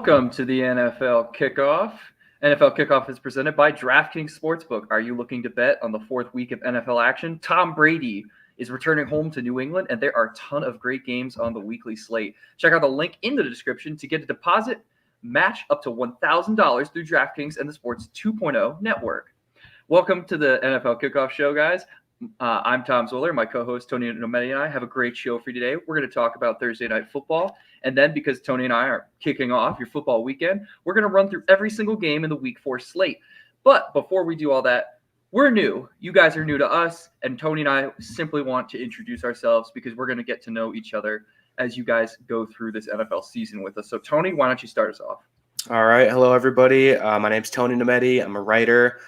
Welcome to the NFL Kickoff. NFL Kickoff is presented by DraftKings Sportsbook. Are you looking to bet on the fourth week of NFL action? Tom Brady is returning home to New England, and there are a ton of great games on the weekly slate. Check out the link in the description to get a deposit match up to $1,000 through DraftKings and the Sports 2.0 network. Welcome to the NFL Kickoff show, guys. I'm Tom Zoller. My co-host Tony Nomedi and I have a great show for you today. We're going to talk about Thursday Night Football. And then because Tony and I are kicking off your football weekend, we're going to run through every single game in the Week 4 slate. But before we do all that, we're new. You guys are new to us. And Tony and I simply want to introduce ourselves because we're going to get to know each other as you guys go through this NFL season with us. So, Tony, why don't you start us off? All right. Hello, everybody. My name's Tony Nomedi. I'm a writer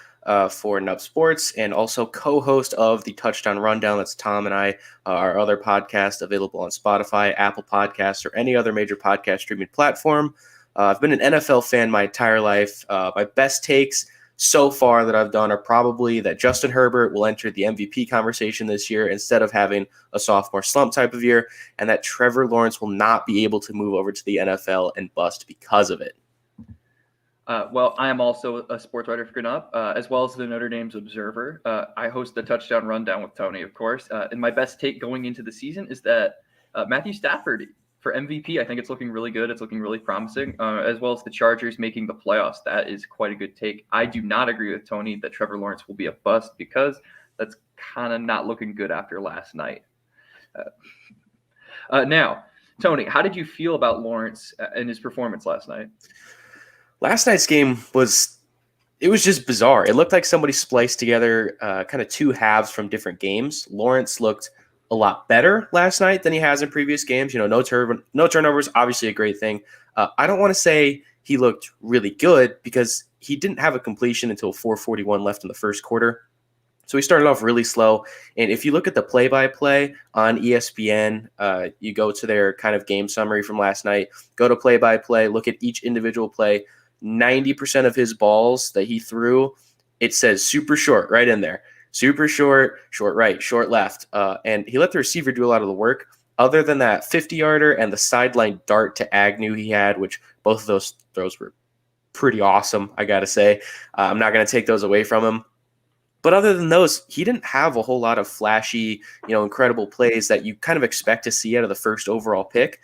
for Nub Sports and also co-host of the Touchdown Rundown. That's Tom and I, our other podcast available on Spotify, Apple Podcasts, or any other major podcast streaming platform. I've been an NFL fan my entire life. My best takes so far that I've done are probably that Justin Herbert will enter the MVP conversation this year instead of having a sophomore slump type of year, and that Trevor Lawrence will not be able to move over to the NFL and bust because of it. Well, I am also a sports writer for GNUP, as well as the Notre Dame's Observer. I host the Touchdown Rundown with Tony, of course. And my best take going into the season is that Matthew Stafford for MVP, I think it's looking really good. It's looking really promising, as well as the Chargers making the playoffs. That is quite a good take. I do not agree with Tony that Trevor Lawrence will be a bust because that's kind of not looking good after last night. Now, Tony, how did you feel about Lawrence and his performance last night? Last night's game was just bizarre. It looked like somebody spliced together kind of two halves from different games. Lawrence looked a lot better last night than he has in previous games. You know, no turnovers, obviously a great thing. I don't want to say he looked really good because he didn't have a completion until 4:41 left in the first quarter. So he started off really slow. And if you look at the play-by-play on ESPN, you go to their kind of game summary from last night, go to play-by-play, look at each individual play. 90% of his balls that he threw, it says super short right in there. Super short, short right, short left. And he let the receiver do a lot of the work. Other than that 50-yarder and the sideline dart to Agnew he had, which both of those throws were pretty awesome, I got to say. I'm not going to take those away from him. But other than those, he didn't have a whole lot of flashy, incredible plays that you kind of expect to see out of the first overall pick.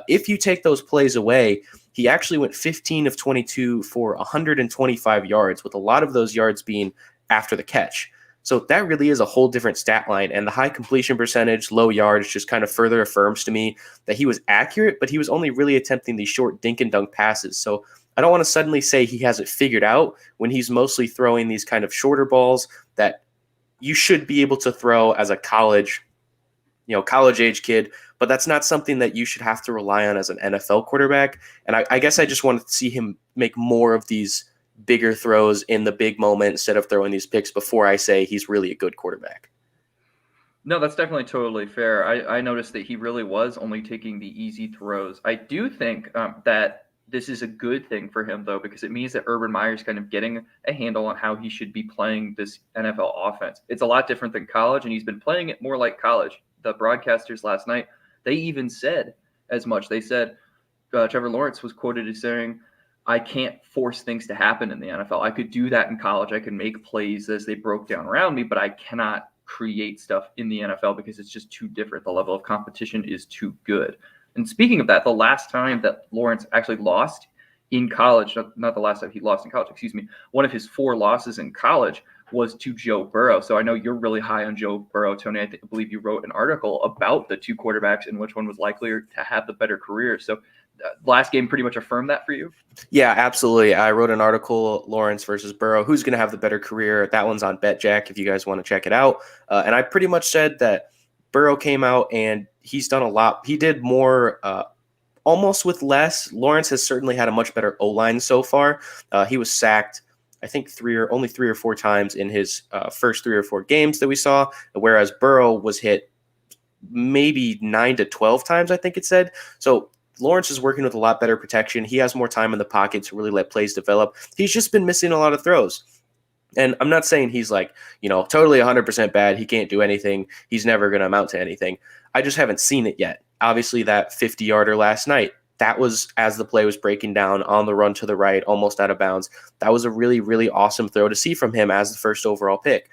If you take those plays away, he actually went 15 of 22 for 125 yards, with a lot of those yards being after the catch. So that really is a whole different stat line. And the high completion percentage, low yards, just kind of further affirms to me that he was accurate, but he was only really attempting these short dink and dunk passes. So I don't want to suddenly say he has it figured out when he's mostly throwing these kind of shorter balls that you should be able to throw as a college age kid, but that's not something that you should have to rely on as an NFL quarterback. And I guess I just want to see him make more of these bigger throws in the big moment instead of throwing these picks before I say he's really a good quarterback. No, that's definitely totally fair. I noticed that he really was only taking the easy throws. I do think that this is a good thing for him, though, because it means that Urban Meyer's kind of getting a handle on how he should be playing this NFL offense. It's a lot different than college, and he's been playing it more like college. The broadcasters last night, they even said as much. They said Trevor Lawrence was quoted as saying, I can't force things to happen in the NFL. I could do that in college. I could make plays as they broke down around me, but I cannot create stuff in the NFL because it's just too different. The level of competition is too good. And speaking of that, the last time that Lawrence actually lost in college, not the last time he lost in college, one of his 4 losses in college was to Joe Burrow. So I know you're really high on Joe Burrow, Tony. I believe you wrote an article about the two quarterbacks and which one was likelier to have the better career. So last game pretty much affirmed that for you? Yeah, absolutely. I wrote an article, Lawrence versus Burrow, who's going to have the better career. That one's on BetJack if you guys want to check it out. And I pretty much said that Burrow came out and he's done a lot. He did more almost with less. Lawrence has certainly had a much better O-line so far. He was sacked, I think only 3 or 4 times in his first 3 or 4 games that we saw, whereas Burrow was hit maybe 9 to 12 times, I think it said. So Lawrence is working with a lot better protection. He has more time in the pocket to really let plays develop. He's just been missing a lot of throws. And I'm not saying he's like, totally 100% bad. He can't do anything. He's never going to amount to anything. I just haven't seen it yet. Obviously, that 50-yarder last night, that was as the play was breaking down on the run to the right, almost out of bounds. That was a really, really awesome throw to see from him as the first overall pick.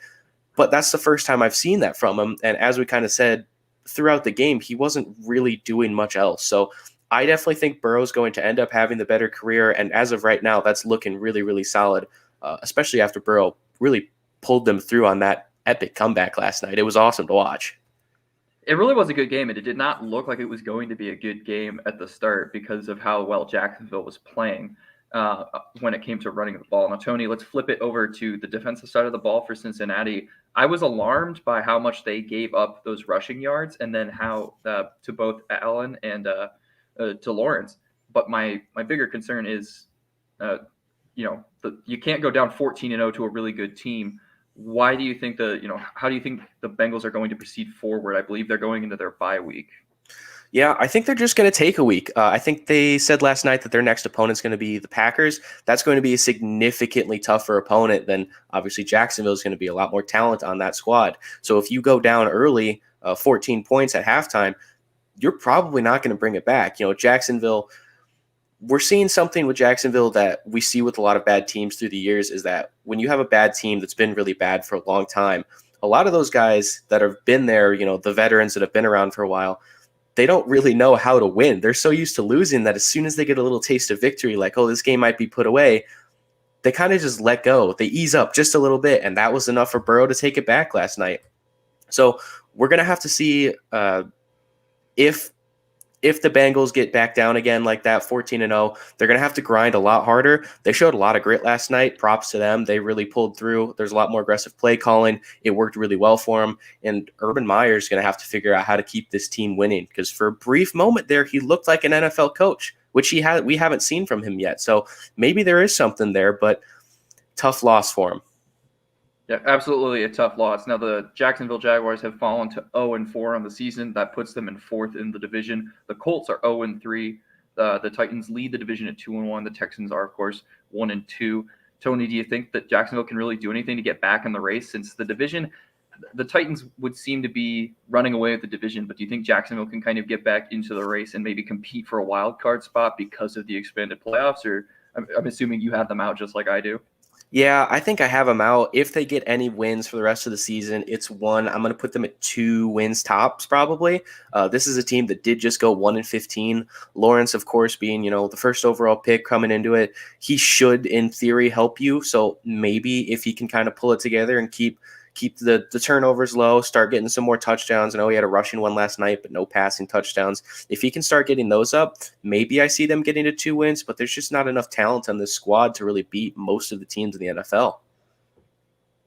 But that's the first time I've seen that from him. And as we kind of said throughout the game, he wasn't really doing much else. So I definitely think Burrow's going to end up having the better career. And as of right now, that's looking really, really solid, especially after Burrow really pulled them through on that epic comeback last night. It was awesome to watch. It really was a good game, and it did not look like it was going to be a good game at the start because of how well Jacksonville was playing when it came to running the ball. Now, Tony, let's flip it over to the defensive side of the ball for Cincinnati. I was alarmed by how much they gave up those rushing yards, and then how to both Allen and to Lawrence. But my bigger concern is, you can't go down 14-0 to a really good team. Why do you think how do you think the Bengals are going to proceed forward? I believe they're going into their bye week. Yeah, I think they're just going to take a week. I think they said last night that their next opponent's going to be the Packers. That's going to be a significantly tougher opponent than obviously Jacksonville is going to be a lot more talent on that squad. So if you go down early, 14 points at halftime, you're probably not going to bring it back. Jacksonville, we're seeing something with Jacksonville that we see with a lot of bad teams through the years is that when you have a bad team that's been really bad for a long time, a lot of those guys that have been there, the veterans that have been around for a while, they don't really know how to win. They're so used to losing that as soon as they get a little taste of victory, like, oh, this game might be put away, they kind of just let go. They ease up just a little bit, and that was enough for Burrow to take it back last night. So we're going to have to see if the Bengals get back down again like that, 14-0, they're going to have to grind a lot harder. They showed a lot of grit last night. Props to them. They really pulled through. There's a lot more aggressive play calling. It worked really well for them. And Urban Meyer is going to have to figure out how to keep this team winning, because for a brief moment there, he looked like an NFL coach, which we haven't seen from him yet. So maybe there is something there, but tough loss for him. Yeah, absolutely a tough loss. Now, the Jacksonville Jaguars have fallen to 0-4 on the season. That puts them in fourth in the division. The Colts are 0-3. The Titans lead the division at 2-1. The Texans are, of course, 1-2. Tony, do you think that Jacksonville can really do anything to get back in the race, since the division, the Titans would seem to be running away with the division, but do you think Jacksonville can kind of get back into the race and maybe compete for a wild card spot because of the expanded playoffs? Or I'm assuming you have them out just like I do. Yeah, I think I have them out. If they get any wins for the rest of the season, it's one. I'm going to put them at 2 wins tops, probably. This is a team that did just go 1-15. Lawrence, of course, being, the first overall pick coming into it, he should, in theory, help you. So maybe if he can kind of pull it together and keep the turnovers low, start getting some more touchdowns. I know he had a rushing one last night, but no passing touchdowns. If he can start getting those up, maybe I see them getting to 2 wins, but there's just not enough talent on this squad to really beat most of the teams in the NFL.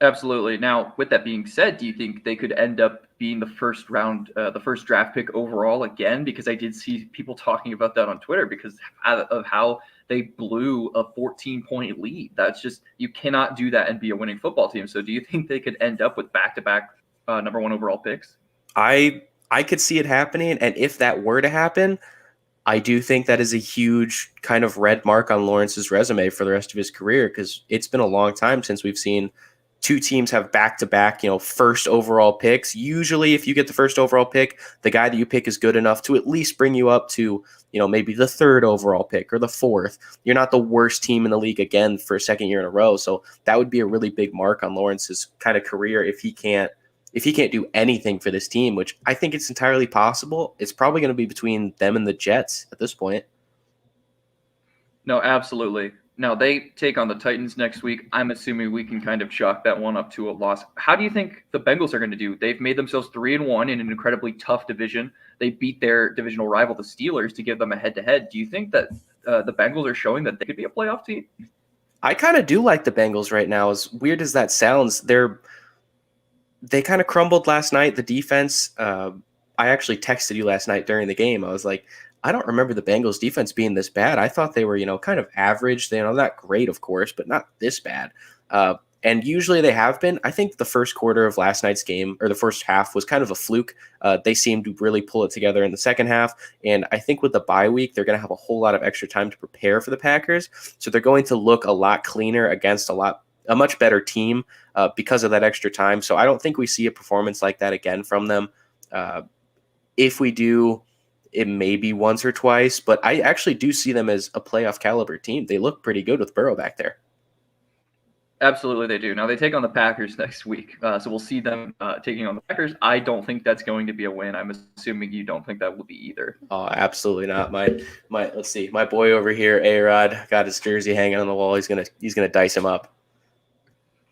Absolutely. Now, with that being said, do you think they could end up being the first draft pick overall again? Because I did see people talking about that on Twitter because of how they blew a 14-point lead. That's just, you cannot do that and be a winning football team. So do you think they could end up with back-to-back number 1 overall picks? I could see it happening. And if that were to happen, I do think that is a huge kind of red mark on Lawrence's resume for the rest of his career, because it's been a long time since we've seen 2 teams have back-to-back, first overall picks. Usually if you get the first overall pick, the guy that you pick is good enough to at least bring you up to, maybe the 3rd overall pick or the 4th. You're not the worst team in the league again for a second year in a row. So that would be a really big mark on Lawrence's kind of career if he can't do anything for this team, which I think it's entirely possible. It's probably going to be between them and the Jets at this point. No, absolutely. Now, they take on the Titans next week. I'm assuming we can kind of chalk that one up to a loss. How do you think the Bengals are going to do? They've made themselves 3-1 in an incredibly tough division. They beat their divisional rival, the Steelers, to give them a head-to-head. Do you think that the Bengals are showing that they could be a playoff team? I kind of do like the Bengals right now. As weird as that sounds, they kind of crumbled last night. The defense, I actually texted you last night during the game. I was like, I don't remember the Bengals defense being this bad. I thought they were, kind of average. Not great, of course, but not this bad. And usually they have been. I think the first quarter of last night's game, or the first half, was kind of a fluke. They seemed to really pull it together in the second half. And I think with the bye week, they're going to have a whole lot of extra time to prepare for the Packers. So they're going to look a lot cleaner against a much better team because of that extra time. So I don't think we see a performance like that again from them. If we do, it may be once or twice, but I actually do see them as a playoff caliber team. They look pretty good with Burrow back there. Absolutely, they do. Now they take on the Packers next week, so we'll see them taking on the Packers. I don't think that's going to be a win. I'm assuming you don't think that will be either. Oh, absolutely not. My let's see, my boy over here, A-Rod, got his jersey hanging on the wall. He's gonna dice him up.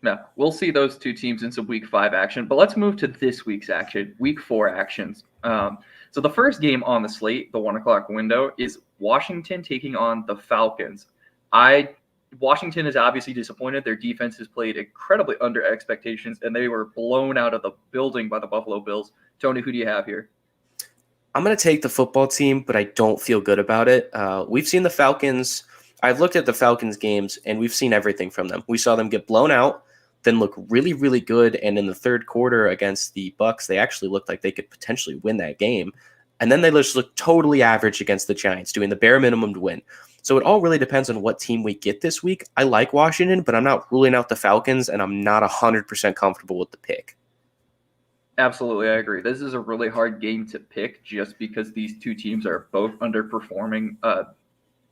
No, we'll see those two teams in some Week 5 action. But let's move to this week's action, Week 4 actions. So the first game on the slate, the 1 o'clock window, is Washington taking on the Falcons. Washington is obviously disappointed. Their defense has played incredibly under expectations, and they were blown out of the building by the Buffalo Bills. Tony, who do you have here? I'm going to take the football team, but I don't feel good about it. We've seen the Falcons. I've looked at the Falcons games, and we've seen everything from them. We saw them get blown out, then look really, really good, and in the third quarter against the Bucs, they actually looked like they could potentially win that game. And then they just looked totally average against the Giants, doing the bare minimum to win. So it all really depends on what team we get this week. I like Washington, but I'm not ruling out the Falcons, and I'm not 100% comfortable with the pick. Absolutely, I agree. This is a really hard game to pick just because these two teams are both underperforming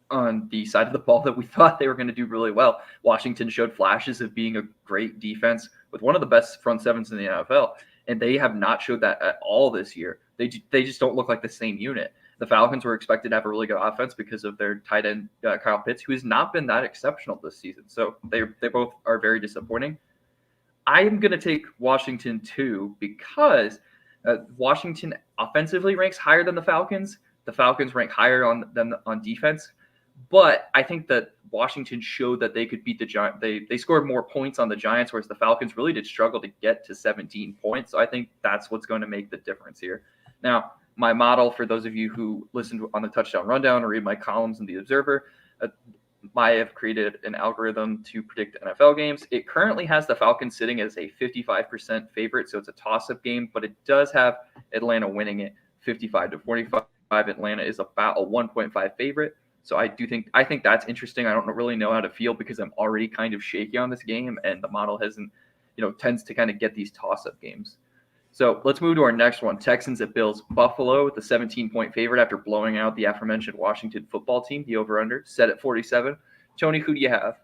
on the side of the ball that we thought they were going to do really well. Washington showed flashes of being a great defense with one of the best front sevens in the NFL, and they have not showed that at all this year. They just don't look like the same unit. The Falcons were expected to have a really good offense because of their tight end, Kyle Pitts, who has not been that exceptional this season. So they both are very disappointing. I am going to take Washington too because Washington offensively ranks higher than the Falcons. The Falcons rank higher on defense. But I think that Washington showed that they could beat the Giants. They scored more points on the Giants, whereas the Falcons really did struggle to get to 17 points. So I think that's what's going to make the difference here. Now, my model, for those of you who listen on the Touchdown Rundown or read my columns in The Observer, I have created an algorithm to predict NFL games. It currently has the Falcons sitting as a 55% favorite, so it's a toss-up game, but it does have Atlanta winning it 55-45. Atlanta is about a 1.5 favorite. So I think that's interesting. I don't really know how to feel because I'm already kind of shaky on this game, and the model tends to kind of get these toss-up games. So let's move to our next one. Texans at Bills. Buffalo with the 17-point favorite after blowing out the aforementioned Washington football team. The over-under set at 47. Tony, who do you have?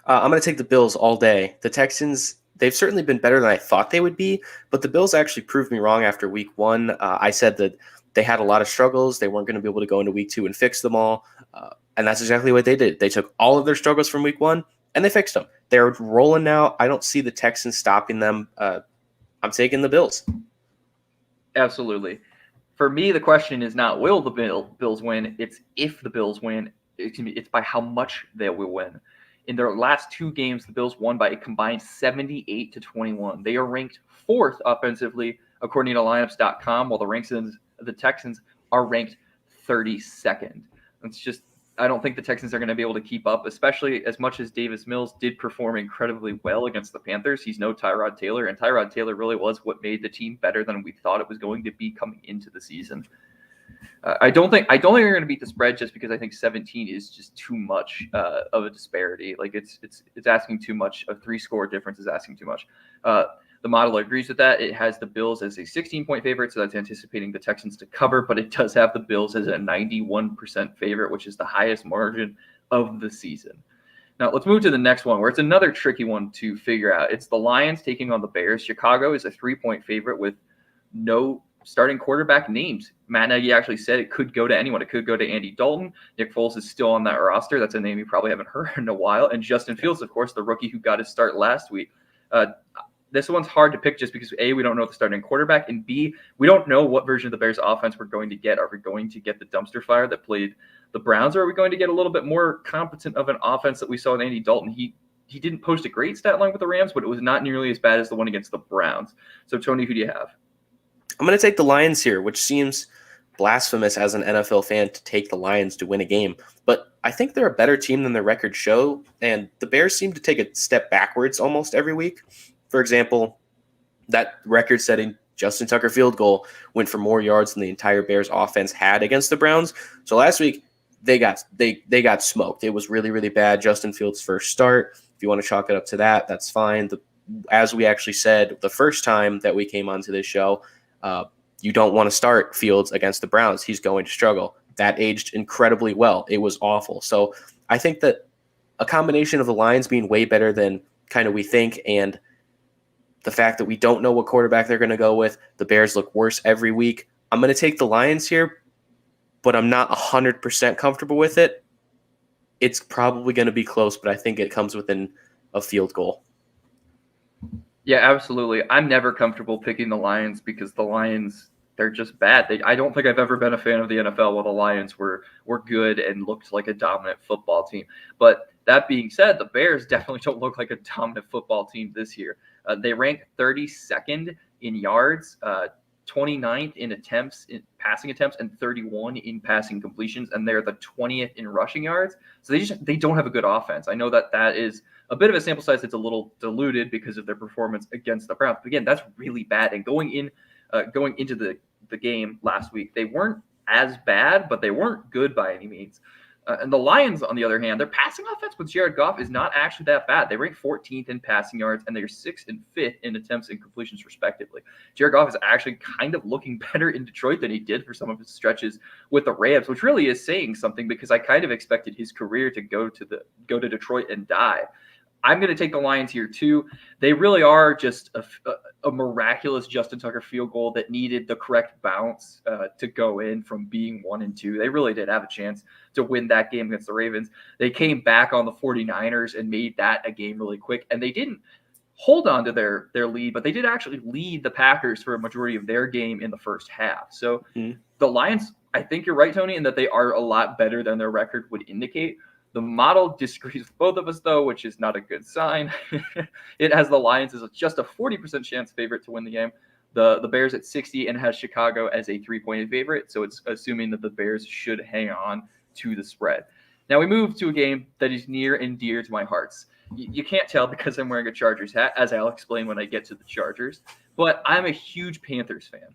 I'm going to take the Bills all day. The Texans, they've certainly been better than I thought they would be, but the Bills actually proved me wrong after week 1. I said that they had a lot of struggles. They weren't going to be able to go into week 2 and fix them all. And that's exactly what they did. They took all of their struggles from week 1 and they fixed them. They're rolling now. I don't see the Texans stopping them. I'm taking the Bills. Absolutely. For me, the question is not will the Bills win. It's if the Bills win. It's by how much they will win. In their last 2 games, the Bills won by a combined 78-21. They are ranked 4th offensively, according to lineups.com, while the Texans are ranked 32nd. It's just, I don't think the Texans are going to be able to keep up, especially as much as Davis Mills did perform incredibly well against the Panthers. He's no Tyrod Taylor, and Tyrod Taylor really was what made the team better than we thought it was going to be coming into the season. I don't think they're going to beat the spread just because I think 17 is just too much of a disparity. Like it's asking too much. A 3-score difference is asking too much. The model agrees with that. It has the Bills as a 16-point favorite, so that's anticipating the Texans to cover, but it does have the Bills as a 91% favorite, which is the highest margin of the season. Now, let's move to the next one, where it's another tricky one to figure out. It's the Lions taking on the Bears. Chicago is a 3-point favorite with no starting quarterback names. Matt Nagy actually said it could go to anyone. It could go to Andy Dalton. Nick Foles is still on that roster. That's a name you probably haven't heard in a while. And Justin Fields, of course, the rookie who got his start last week. This one's hard to pick just because, A, we don't know the starting quarterback, and B, we don't know what version of the Bears offense we're going to get. Are we going to get the dumpster fire that played the Browns, or are we going to get a little bit more competent of an offense that we saw in Andy Dalton? He didn't post a great stat line with the Rams, but it was not nearly as bad as the one against the Browns. So, Tony, who do you have? I'm going to take the Lions here, which seems blasphemous as an NFL fan to take the Lions to win a game. But I think they're a better team than their records show, and the Bears seem to take a step backwards almost every week. For example, that record-setting Justin Tucker field goal went for more yards than the entire Bears offense had against the Browns. So last week, they got smoked. It was really, really bad. Justin Fields' first start. If you want to chalk it up to that, that's fine. As we actually said the first time that we came onto this show, you don't want to start Fields against the Browns. He's going to struggle. That aged incredibly well. It was awful. So I think that a combination of the Lions being way better than kind of we think, and the fact that we don't know what quarterback they're going to go with, the Bears look worse every week. I'm going to take the Lions here, but I'm not 100% comfortable with it. It's probably going to be close, but I think it comes within a field goal. Yeah, absolutely. I'm never comfortable picking the Lions because the Lions, they're just bad. I don't think I've ever been a fan of the NFL while the Lions were good and looked like a dominant football team. But that being said, the Bears definitely don't look like a dominant football team this year. They rank 32nd in yards, 29th in attempts, in passing attempts, and 31 in passing completions, and they're the 20th in rushing yards. So they don't have a good offense. I know that is a bit of a sample size that's a little diluted because of their performance against the Browns. But again, that's really bad. And going into the game last week, they weren't as bad, but they weren't good by any means. And the Lions, on the other hand, their passing offense with Jared Goff is not actually that bad. They rank 14th in passing yards, and they're 6th and 5th in attempts and completions, respectively. Jared Goff is actually kind of looking better in Detroit than he did for some of his stretches with the Rams, which really is saying something because I kind of expected his career to go to Detroit and die. I'm going to take the Lions here too. They really are just a miraculous Justin Tucker field goal that needed the correct bounce to go in from being 1-2. They really did have a chance to win that game against the Ravens. They came back on the 49ers and made that a game really quick. And they didn't hold on to their lead, but they did actually lead the Packers for a majority of their game in the first half. So the Lions, I think you're right, Tony, in that they are a lot better than their record would indicate. The model disagrees with both of us, though, which is not a good sign. It has the Lions as just a 40% chance favorite to win the game. The Bears at 60 and has Chicago as a 3-point favorite. So it's assuming that the Bears should hang on to the spread. Now we move to a game that is near and dear to my hearts. You can't tell because I'm wearing a Chargers hat, as I'll explain when I get to the Chargers. But I'm a huge Panthers fan.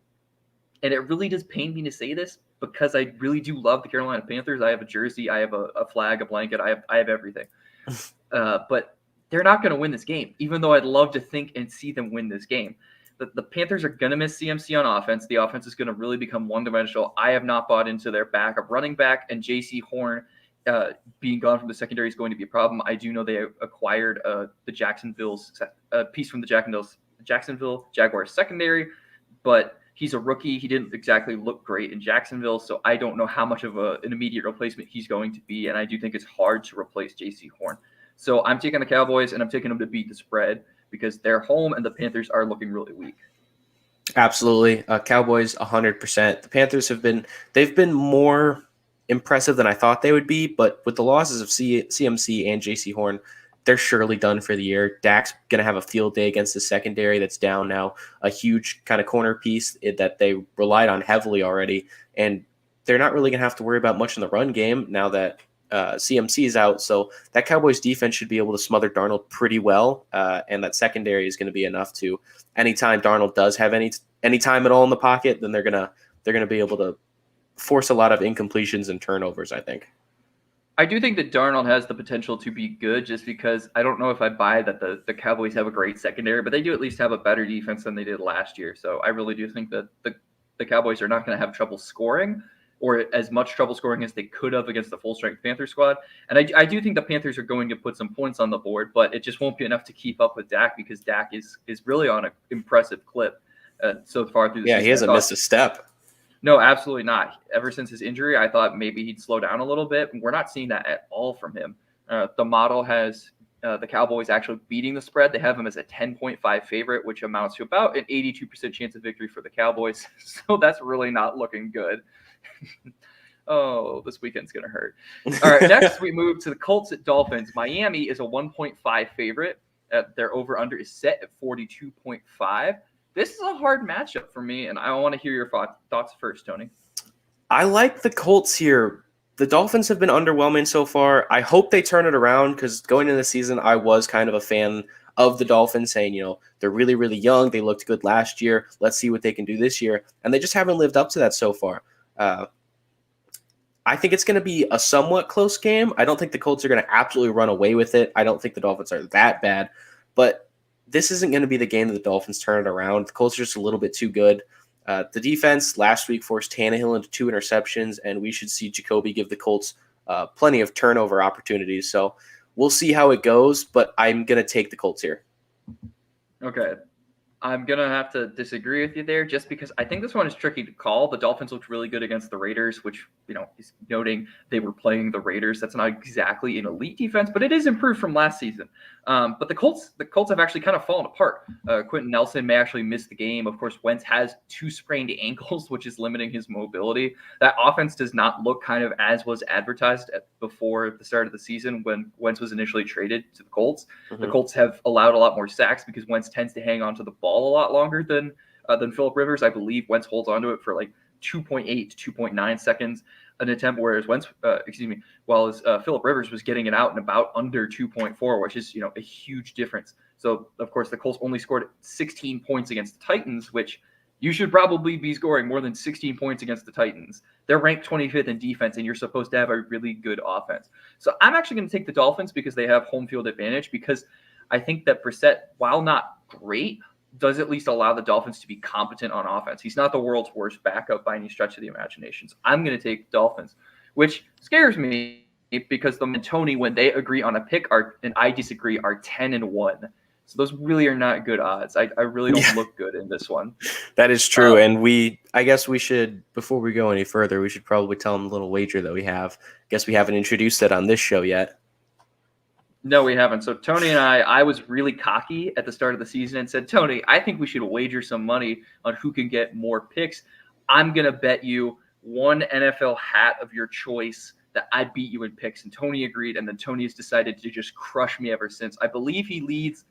And it really does pain me to say this because I really do love the Carolina Panthers. I have a jersey, I have a flag, a blanket, I have everything. But they're not going to win this game, even though I'd love to think and see them win this game. The Panthers are going to miss CMC on offense. The offense is going to really become one-dimensional. I have not bought into their backup running back, and J.C. Horn being gone from the secondary is going to be a problem. I do know they acquired the Jacksonville's piece from the Jacksonville Jaguars secondary, but he's a rookie. He didn't exactly look great in Jacksonville, so I don't know how much of an immediate replacement he's going to be, and I do think it's hard to replace J.C. Horn. So I'm taking the Cowboys, and I'm taking them to beat the spread because they're home, and the Panthers are looking really weak. Absolutely. Cowboys, 100%. The Panthers they've been more impressive than I thought they would be, but with the losses of CMC and J.C. Horn, they're surely done for the year. Dak's going to have a field day against the secondary that's down now, a huge kind of corner piece that they relied on heavily already, and they're not really going to have to worry about much in the run game now that CMC is out. So that Cowboys defense should be able to smother Darnold pretty well, and that secondary is going to be enough to anytime Darnold does have any time at all in the pocket, then they're gonna be able to force a lot of incompletions and turnovers, I think. I do think that Darnold has the potential to be good just because I don't know if I buy that the Cowboys have a great secondary, but they do at least have a better defense than they did last year. So I really do think that the Cowboys are not going to have trouble scoring or as much trouble scoring as they could have against the full-strength Panther squad. And I do think the Panthers are going to put some points on the board, but it just won't be enough to keep up with Dak because Dak is really on an impressive clip so far through the season. Yeah, he hasn't missed a step. No, absolutely not. Ever since his injury, I thought maybe he'd slow down a little bit. We're not seeing that at all from him. The model has the Cowboys actually beating the spread. They have him as a 10.5 favorite, which amounts to about an 82% chance of victory for the Cowboys. So that's really not looking good. Oh, this weekend's going to hurt. All right, next we move to the Colts at Dolphins. Miami is a 1.5 favorite. Their over-under is set at 42.5. This is a hard matchup for me, and I want to hear your thoughts first, Tony. I like the Colts here. The Dolphins have been underwhelming so far. I hope they turn it around because going into the season, I was kind of a fan of the Dolphins saying, they're really, really young. They looked good last year. Let's see what they can do this year. And they just haven't lived up to that so far. I think it's going to be a somewhat close game. I don't think the Colts are going to absolutely run away with it. I don't think the Dolphins are that bad. But this isn't going to be the game that the Dolphins turn it around. The Colts are just a little bit too good. The defense last week forced Tannehill into 2 interceptions, and we should see Jacoby give the Colts plenty of turnover opportunities. So we'll see how it goes, but I'm going to take the Colts here. Okay. I'm going to have to disagree with you there just because I think this one is tricky to call. The Dolphins looked really good against the Raiders, which, is noting they were playing the Raiders. That's not exactly an elite defense, but it is improved from last season. But the Colts have actually kind of fallen apart. Quentin Nelson may actually miss the game. Of course, Wentz has 2 sprained ankles, which is limiting his mobility. That offense does not look kind of as was advertised before the start of the season when Wentz was initially traded to the Colts. Mm-hmm. The Colts have allowed a lot more sacks because Wentz tends to hang on to the ball a lot longer than Phillip Rivers. I believe Wentz holds onto it for like 2.8 to 2.9 seconds an attempt, whereas Phillip Rivers was getting it out in about under 2.4, which is a huge difference. So of course the Colts only scored 16 points against the Titans, which you should probably be scoring more than 16 points against the Titans. They're ranked 25th in defense, and you're supposed to have a really good offense. So I'm actually going to take the Dolphins because they have home field advantage, because I think that Brissett, while not great, does at least allow the Dolphins to be competent on offense. He's not the world's worst backup by any stretch of the imagination. So I'm going to take the Dolphins, which scares me because the Tony, when they agree on a pick and I disagree, are 10-1. So those really are not good odds. I really don't look good in this one. That is true. And I guess we should, before we go any further, we should probably tell them a little wager that we have. I guess we haven't introduced it on this show yet. No, we haven't. So Tony and I was really cocky at the start of the season and said, Tony, I think we should wager some money on who can get more picks. I'm going to bet you one NFL hat of your choice that I beat you in picks. And Tony agreed. And then Tony has decided to just crush me ever since. I believe he leads.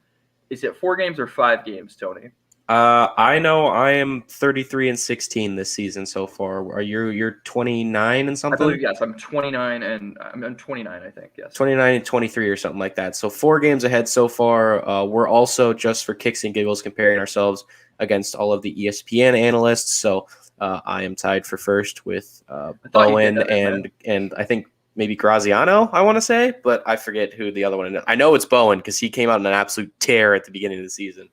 Is it 4 games or 5 games, Tony? I know I am 33-16 this season so far. Are you're 29 and something? I believe, yes. I'm 29 and I'm 29, I think. Yes. 29 and 23 or something like that. So 4 games ahead so far. We're also, just for kicks and giggles, comparing ourselves against all of the ESPN analysts. So I am tied for first with Bowen and I think maybe Graziano, I want to say, but I forget who the other one is. I know it's Bowen because he came out in an absolute tear at the beginning of the season.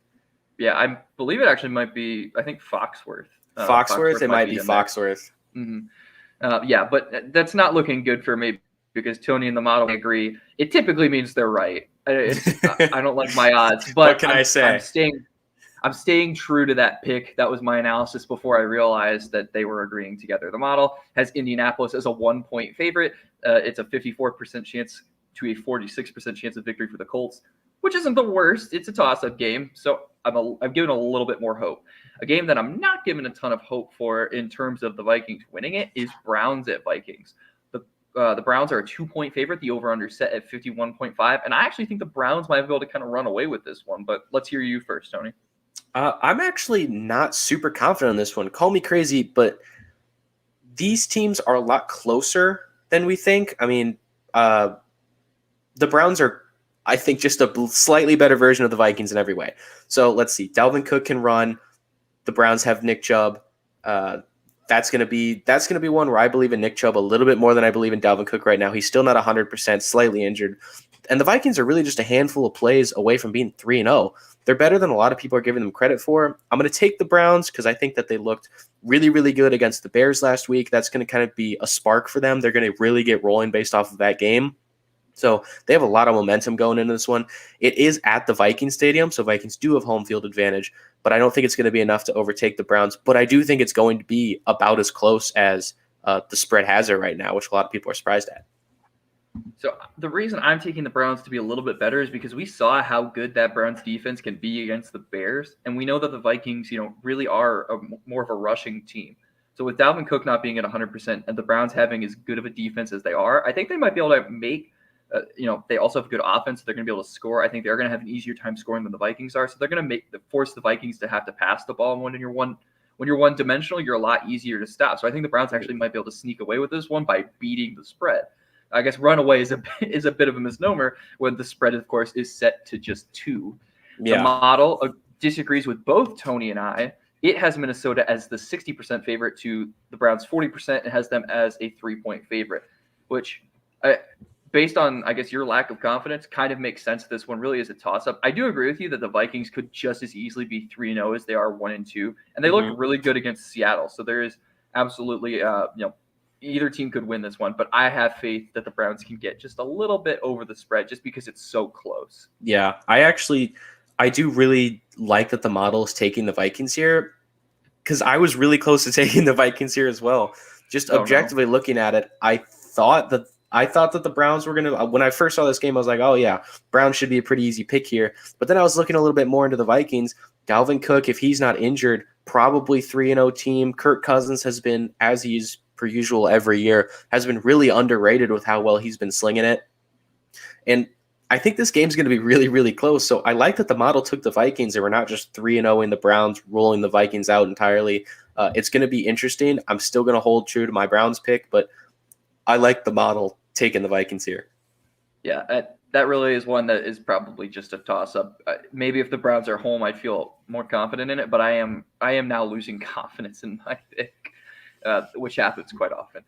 Yeah, I believe it actually might be, I think, Foxworth. Foxworth? It might be Foxworth. Mm-hmm. Yeah, but that's not looking good for me because Tony and the model agree. It typically means they're right. I don't like my odds, but what can I say? I'm staying true to that pick. That was my analysis before I realized that they were agreeing together. The model has Indianapolis as a 1-point favorite. It's a 54% chance to a 46% chance of victory for the Colts, which isn't the worst. It's a toss-up game, so I'm giving a little bit more hope. A game that I'm not giving a ton of hope for in terms of the Vikings winning it is Browns at Vikings. The Browns are a 2-point favorite. The over-under set at 51.5, and I actually think the Browns might be able to kind of run away with this one, but let's hear you first, Tony. I'm actually not super confident on this one. Call me crazy, but these teams are a lot closer than we think. I mean, the Browns are, I think, just a slightly better version of the Vikings in every way. So let's see. Dalvin Cook can run. The Browns have Nick Chubb. That's gonna be one where I believe in Nick Chubb a little bit more than I believe in Dalvin Cook right now. He's still not 100%, slightly injured. And the Vikings are really just a handful of plays away from being 3-0. They're better than a lot of people are giving them credit for. I'm going to take the Browns because I think that they looked really, really good against the Bears last week. That's going to kind of be a spark for them. They're going to really get rolling based off of that game. So they have a lot of momentum going into this one. It is at the Vikings Stadium, so Vikings do have home field advantage, but I don't think it's going to be enough to overtake the Browns. But I do think it's going to be about as close as the spread has it right now, which a lot of people are surprised at. So the reason I'm taking the Browns to be a little bit better is because we saw how good that Browns defense can be against the Bears, and we know that the Vikings, really are more of a rushing team. So with Dalvin Cook not being at 100% and the Browns having as good of a defense as they are, I think they might be able to make. They also have good offense. So they're going to be able to score. I think they're going to have an easier time scoring than the Vikings are. So they're going to force the Vikings to have to pass the ball. And when you're one-dimensional, you're a lot easier to stop. So I think the Browns actually might be able to sneak away with this one by beating the spread. I guess runaway is a bit of a misnomer when the spread, of course, is set to just 2. Yeah. The model disagrees with both Tony and I. It has Minnesota as the 60% favorite to the Browns 40%. It has them as a 3-point favorite, which based on, I guess, your lack of confidence, kind of makes sense. This one really is a toss-up. I do agree with you that the Vikings could just as easily be 3-0 as they are 1-2, and they look really good against Seattle. So there is absolutely, either team could win this one, but I have faith that the Browns can get just a little bit over the spread just because it's so close. Yeah, I do really like that the model is taking the Vikings here, because I was really close to taking the Vikings here as well. Just objectively looking at it, I thought that the Browns were gonna. When I first saw this game, I was like, "Oh yeah, Browns should be a pretty easy pick here." But then I was looking a little bit more into the Vikings. Dalvin Cook, if he's not injured, probably 3-0 team. Kirk Cousins has been, as he's per usual every year, has been really underrated with how well he's been slinging it. And I think this game's going to be really, really close. So I like that the model took the Vikings and we're not just 3-0 in the Browns, rolling the Vikings out entirely. It's going to be interesting. I'm still going to hold true to my Browns pick, but I like the model taking the Vikings here. Yeah, that really is one that is probably just a toss-up. Maybe if the Browns are home, I'd feel more confident in it, but I am now losing confidence in my pick. Which happens quite often.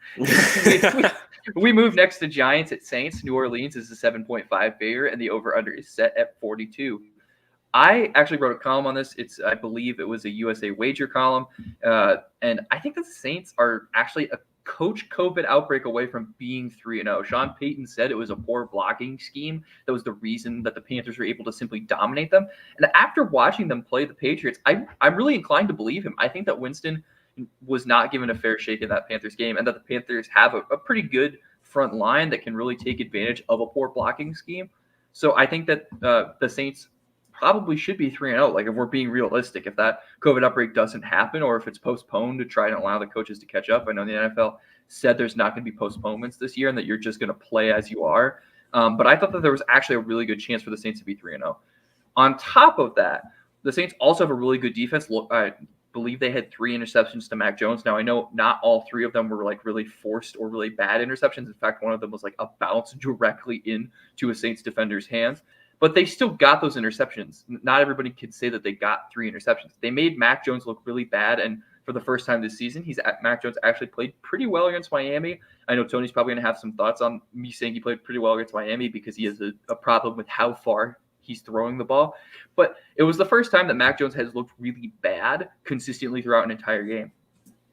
we move next to Giants at Saints. New Orleans is a 7.5 favorite, and the over/under is set at 42. I actually wrote a column on this. I believe it was a USA Wager column, and I think the Saints are actually a coach COVID outbreak away from being 3-0. Sean Payton said it was a poor blocking scheme that was the reason that the Panthers were able to simply dominate them. And after watching them play the Patriots, I'm really inclined to believe him. I think that Winston was not given a fair shake in that Panthers game, and that the Panthers have a pretty good front line that can really take advantage of a poor blocking scheme. So I think that the Saints probably should be 3-0. Like, if we're being realistic, if that COVID outbreak doesn't happen, or if it's postponed to try and allow the coaches to catch up. I know the NFL said there's not going to be postponements this year and that you're just going to play as you are. But I thought that there was actually a really good chance for the Saints to be 3-0. On top of that, the Saints also have a really good defense. I believe they had 3 interceptions to Mac Jones. Now, I know not all 3 of them were like really forced or really bad interceptions. In fact, one of them was like a bounce directly into a Saints defender's hands. But they still got those interceptions. Not everybody can say that they got 3 interceptions. They made Mac Jones look really bad, and for the first time this season, Mac Jones actually played pretty well against Miami. I know Tony's probably going to have some thoughts on me saying he played pretty well against Miami because he has a problem with how far he's throwing the ball. But it was the first time that Mac Jones has looked really bad consistently throughout an entire game.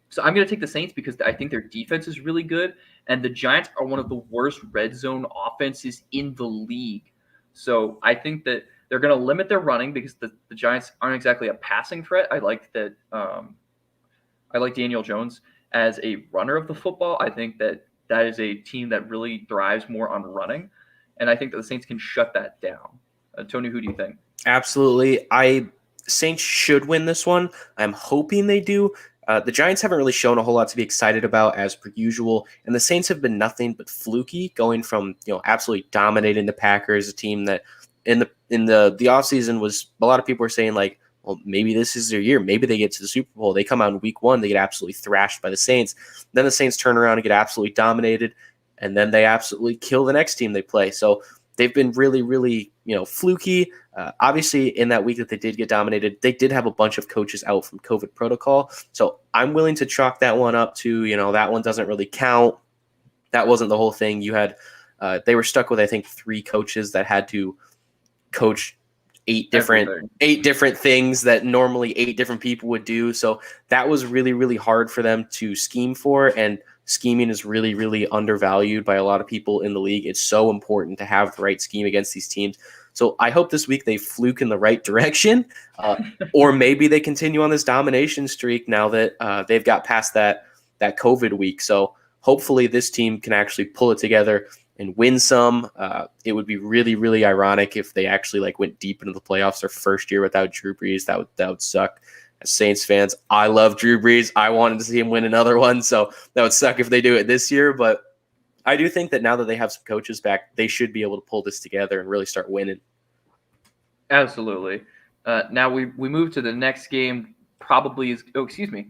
So I'm going to take the Saints because I think their defense is really good, and the Giants are one of the worst red zone offenses in the league. So I think that they're going to limit their running because the Giants aren't exactly a passing threat. I like that. I like Daniel Jones as a runner of the football. I think that is a team that really thrives more on running, and I think that the Saints can shut that down. Tony, who do you think? Absolutely. Saints should win this one. I'm hoping they do. The Giants haven't really shown a whole lot to be excited about as per usual, and the Saints have been nothing but fluky, going from absolutely dominating the Packers, a team that in the offseason was, a lot of people were saying like, well, maybe this is their year. Maybe they get to the Super Bowl. They come out in week 1, they get absolutely thrashed by the Saints. Then the Saints turn around and get absolutely dominated, and then they absolutely kill the next team they play. So they've been really, really, fluky. Obviously, in that week that they did get dominated, they did have a bunch of coaches out from COVID protocol. So I'm willing to chalk that one up to, that one doesn't really count. That wasn't the whole thing. You had, they were stuck with, I think, 3 coaches that had to coach 8 different things that normally 8 different people would do. So that was really, really hard for them to scheme for, and scheming is really, really undervalued by a lot of people in the league. It's so important to have the right scheme against these teams. So I hope this week they fluke in the right direction, or maybe they continue on this domination streak now that they've got past that COVID week. So hopefully this team can actually pull it together and win some. It would be really, really ironic if they actually went deep into the playoffs their first year without Drew Brees. That would suck. As Saints fans, I love Drew Brees. I wanted to see him win another one, so that would suck if they do it this year. But I do think that now that they have some coaches back, they should be able to pull this together and really start winning. Absolutely. Now we move to the next game. Probably is. Oh, excuse me.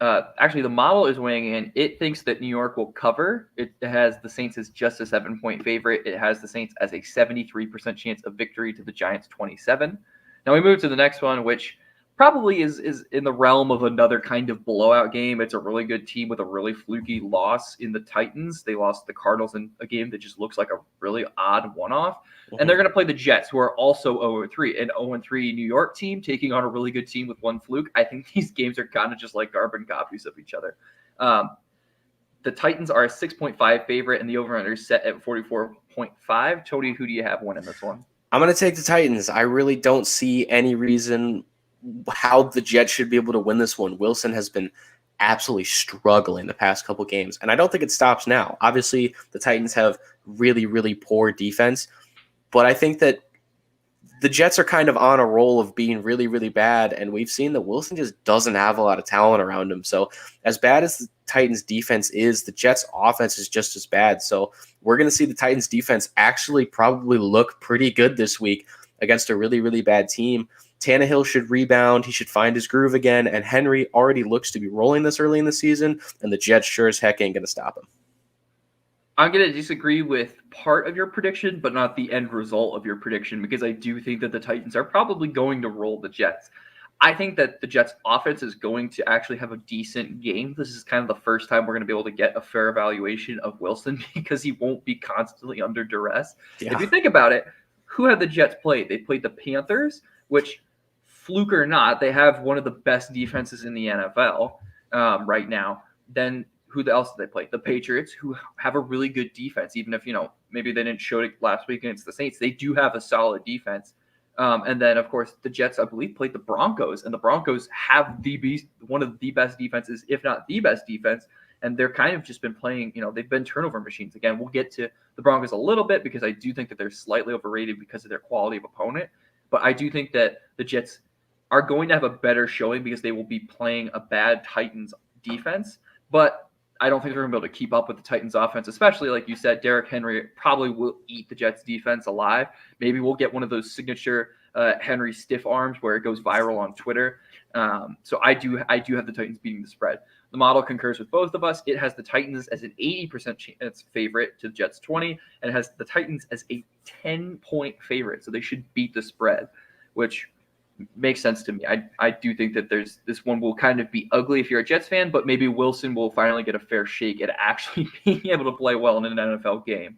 Actually, the model is weighing in. It thinks that New York will cover. It has the Saints as just a 7-point favorite. It has the Saints as a 73% chance of victory to the Giants 27. Now we move to the next one, which probably is in the realm of another kind of blowout game. It's a really good team with a really fluky loss in the Titans. They lost the Cardinals in a game that just looks like a really odd one-off. And they're going to play the Jets, who are also 0-3, an 0-3 New York team taking on a really good team with one fluke. I think these games are kind of just like carbon copies of each other. The Titans are a 6.5 favorite, and the over-under is set at 44.5. Tony, who do you have winning this one? I'm going to take the Titans. I really don't see any reason how the Jets should be able to win this one. Wilson has been absolutely struggling the past couple games, and I don't think it stops now. Obviously, the Titans have really, really poor defense, but I think that the Jets are kind of on a roll of being really, really bad, and we've seen that Wilson just doesn't have a lot of talent around him. So as bad as the Titans defense is, the Jets offense is just as bad. So we're going to see the Titans defense actually probably look pretty good this week against a really, really bad team. Tannehill should rebound. He should find his groove again, and Henry already looks to be rolling this early in the season, and the Jets sure as heck ain't going to stop him. I'm going to disagree with part of your prediction, but not the end result of your prediction, because I do think that the Titans are probably going to roll the Jets. I think that the Jets offense is going to actually have a decent game. This is kind of the first time we're going to be able to get a fair evaluation of Wilson because he won't be constantly under duress. Yeah. If you think about it, who have the Jets played? They played the Panthers, which, fluke or not, they have one of the best defenses in the NFL right now. Then who else did they play? The Patriots, who have a really good defense, even if, maybe they didn't show it last week against the Saints. They do have a solid defense. And then, of course, the Jets, I believe, played the Broncos, and the Broncos have one of the best defenses, if not the best defense. And they're kind of just been playing, they've been turnover machines. Again, we'll get to the Broncos a little bit because I do think that they're slightly overrated because of their quality of opponent. But I do think that the Jets are going to have a better showing because they will be playing a bad Titans defense. But I don't think they're going to be able to keep up with the Titans offense, especially like you said, Derrick Henry probably will eat the Jets defense alive. Maybe we'll get one of those signature Henry stiff arms where it goes viral on Twitter. So I do have the Titans beating the spread. The model concurs with both of us. It has the Titans as an 80% chance favorite to the Jets 20, and it has the Titans as a 10-point favorite. So they should beat the spread, which makes sense to me. I do think that this one will kind of be ugly if you're a Jets fan, but maybe Wilson will finally get a fair shake at actually being able to play well in an NFL game.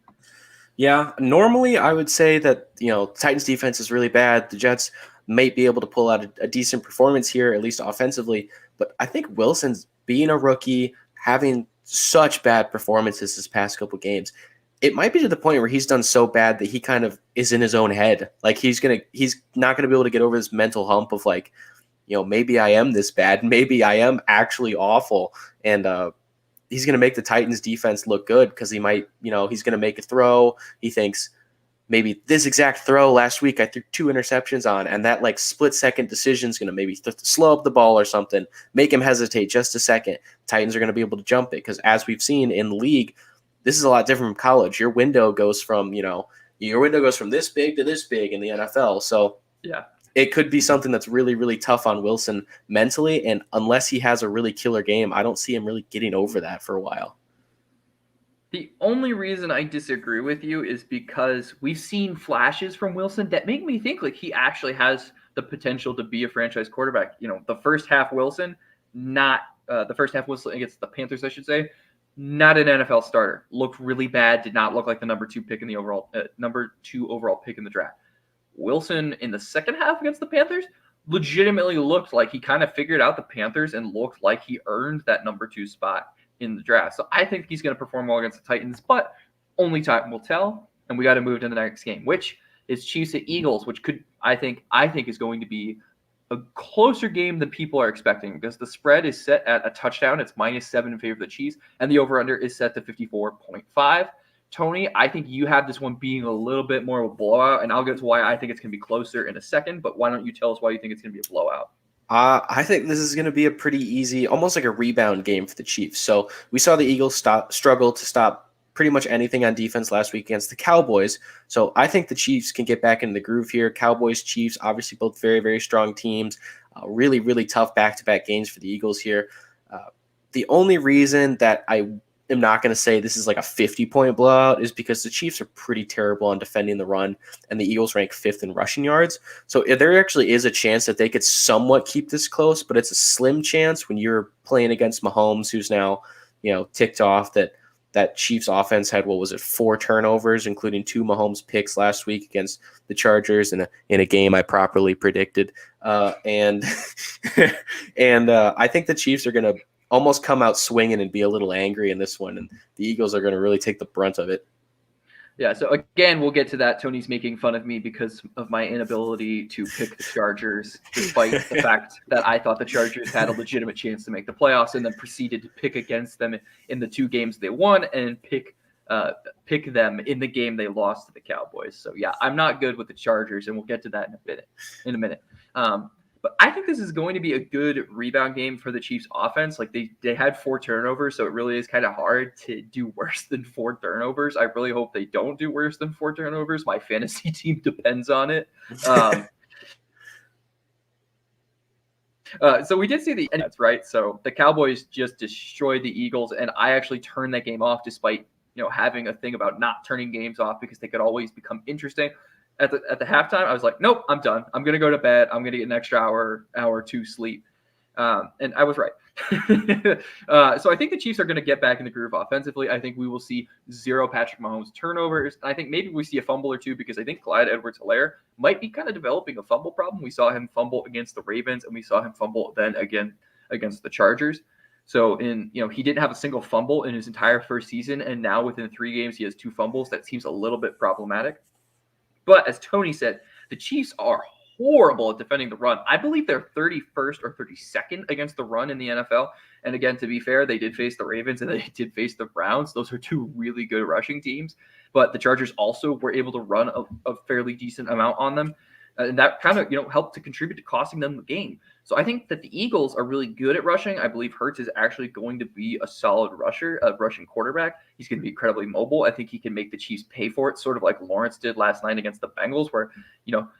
Yeah, normally I would say that, Titans defense is really bad. The Jets might be able to pull out a decent performance here, at least offensively. But I think Wilson's being a rookie, having such bad performances this past couple games, it might be to the point where he's done so bad that he kind of is in his own head. Like he's not going to be able to get over this mental hump of like, maybe I am this bad. Maybe I am actually awful. And he's going to make the Titans defense look good because he might, he's going to make a throw. He thinks maybe this exact throw last week I threw 2 interceptions on, and that like split second decision is going to maybe slow up the ball or something, make him hesitate just a second. Titans are going to be able to jump it because as we've seen in the league, this is a lot different from college. Your window goes from, this big to this big in the NFL. So yeah, it could be something that's really, really tough on Wilson mentally. And unless he has a really killer game, I don't see him really getting over that for a while. The only reason I disagree with you is because we've seen flashes from Wilson that make me think like he actually has the potential to be a franchise quarterback. The first half Wilson, against the Panthers, I should say, not an NFL starter. Looked really bad. Did not look like the number 2 overall pick in the draft. Wilson in the second half against the Panthers legitimately looked like he kind of figured out the Panthers and looked like he earned that number 2 spot in the draft. So I think he's going to perform well against the Titans, but only time will tell. And we got to move to the next game, which is Chiefs at Eagles, which I think is going to be a closer game than people are expecting because the spread is set at a touchdown. It's -7 in favor of the Chiefs, and the over-under is set to 54.5. Tony, I think you have this one being a little bit more of a blowout, and I'll get to why I think it's going to be closer in a second, but why don't you tell us why you think it's going to be a blowout? I think this is going to be a pretty easy, almost like a rebound game for the Chiefs. So we saw the Eagles struggle to stop pretty much anything on defense last week against the Cowboys. So I think the Chiefs can get back into the groove here. Cowboys, Chiefs, obviously both very, very strong teams. Really, really tough back-to-back games for the Eagles here. The only reason that I am not going to say this is like a 50-point blowout is because the Chiefs are pretty terrible on defending the run, and the Eagles rank 5th in rushing yards. So there actually is a chance that they could somewhat keep this close, but it's a slim chance when you're playing against Mahomes, who's now, ticked off that Chiefs offense had, 4 turnovers, including 2 Mahomes picks last week against the Chargers in a game I properly predicted. And I think the Chiefs are going to almost come out swinging and be a little angry in this one, and the Eagles are going to really take the brunt of it. Yeah, so again, we'll get to that. Tony's making fun of me because of my inability to pick the Chargers, despite the fact that I thought the Chargers had a legitimate chance to make the playoffs, and then proceeded to pick against them in the 2 games they won and pick them in the game they lost to the Cowboys. So yeah, I'm not good with the Chargers, and we'll get to that in a minute. But I think this is going to be a good rebound game for the Chiefs offense. Like they had 4 turnovers, so it really is kind of hard to do worse than 4 turnovers. I really hope they don't do worse than 4 turnovers. My fantasy team depends on it. So we did see the ends, right? So the Cowboys just destroyed the Eagles, and I actually turned that game off despite having a thing about not turning games off because they could always become interesting. At the halftime, I was like, nope, I'm done. I'm going to go to bed. I'm going to get an extra hour or 2 sleep. And I was right. So I think the Chiefs are going to get back in the groove offensively. I think we will see 0 Patrick Mahomes turnovers. I think maybe we see a fumble or 2 because I think Clyde Edwards-Helaire might be kind of developing a fumble problem. We saw him fumble against the Ravens, and we saw him fumble then again against the Chargers. So he didn't have a single fumble in his entire first season, and now within 3 games he has 2 fumbles. That seems a little bit problematic. But as Tony said, the Chiefs are horrible at defending the run. I believe they're 31st or 32nd against the run in the NFL. And again, to be fair, they did face the Ravens and they did face the Browns. Those are 2 really good rushing teams. But the Chargers also were able to run a fairly decent amount on them. And that kind of helped to contribute to costing them the game. So I think that the Eagles are really good at rushing. I believe Hurts is actually going to be a solid rusher, a rushing quarterback. He's going to be incredibly mobile. I think he can make the Chiefs pay for it, sort of like Lawrence did last night against the Bengals, where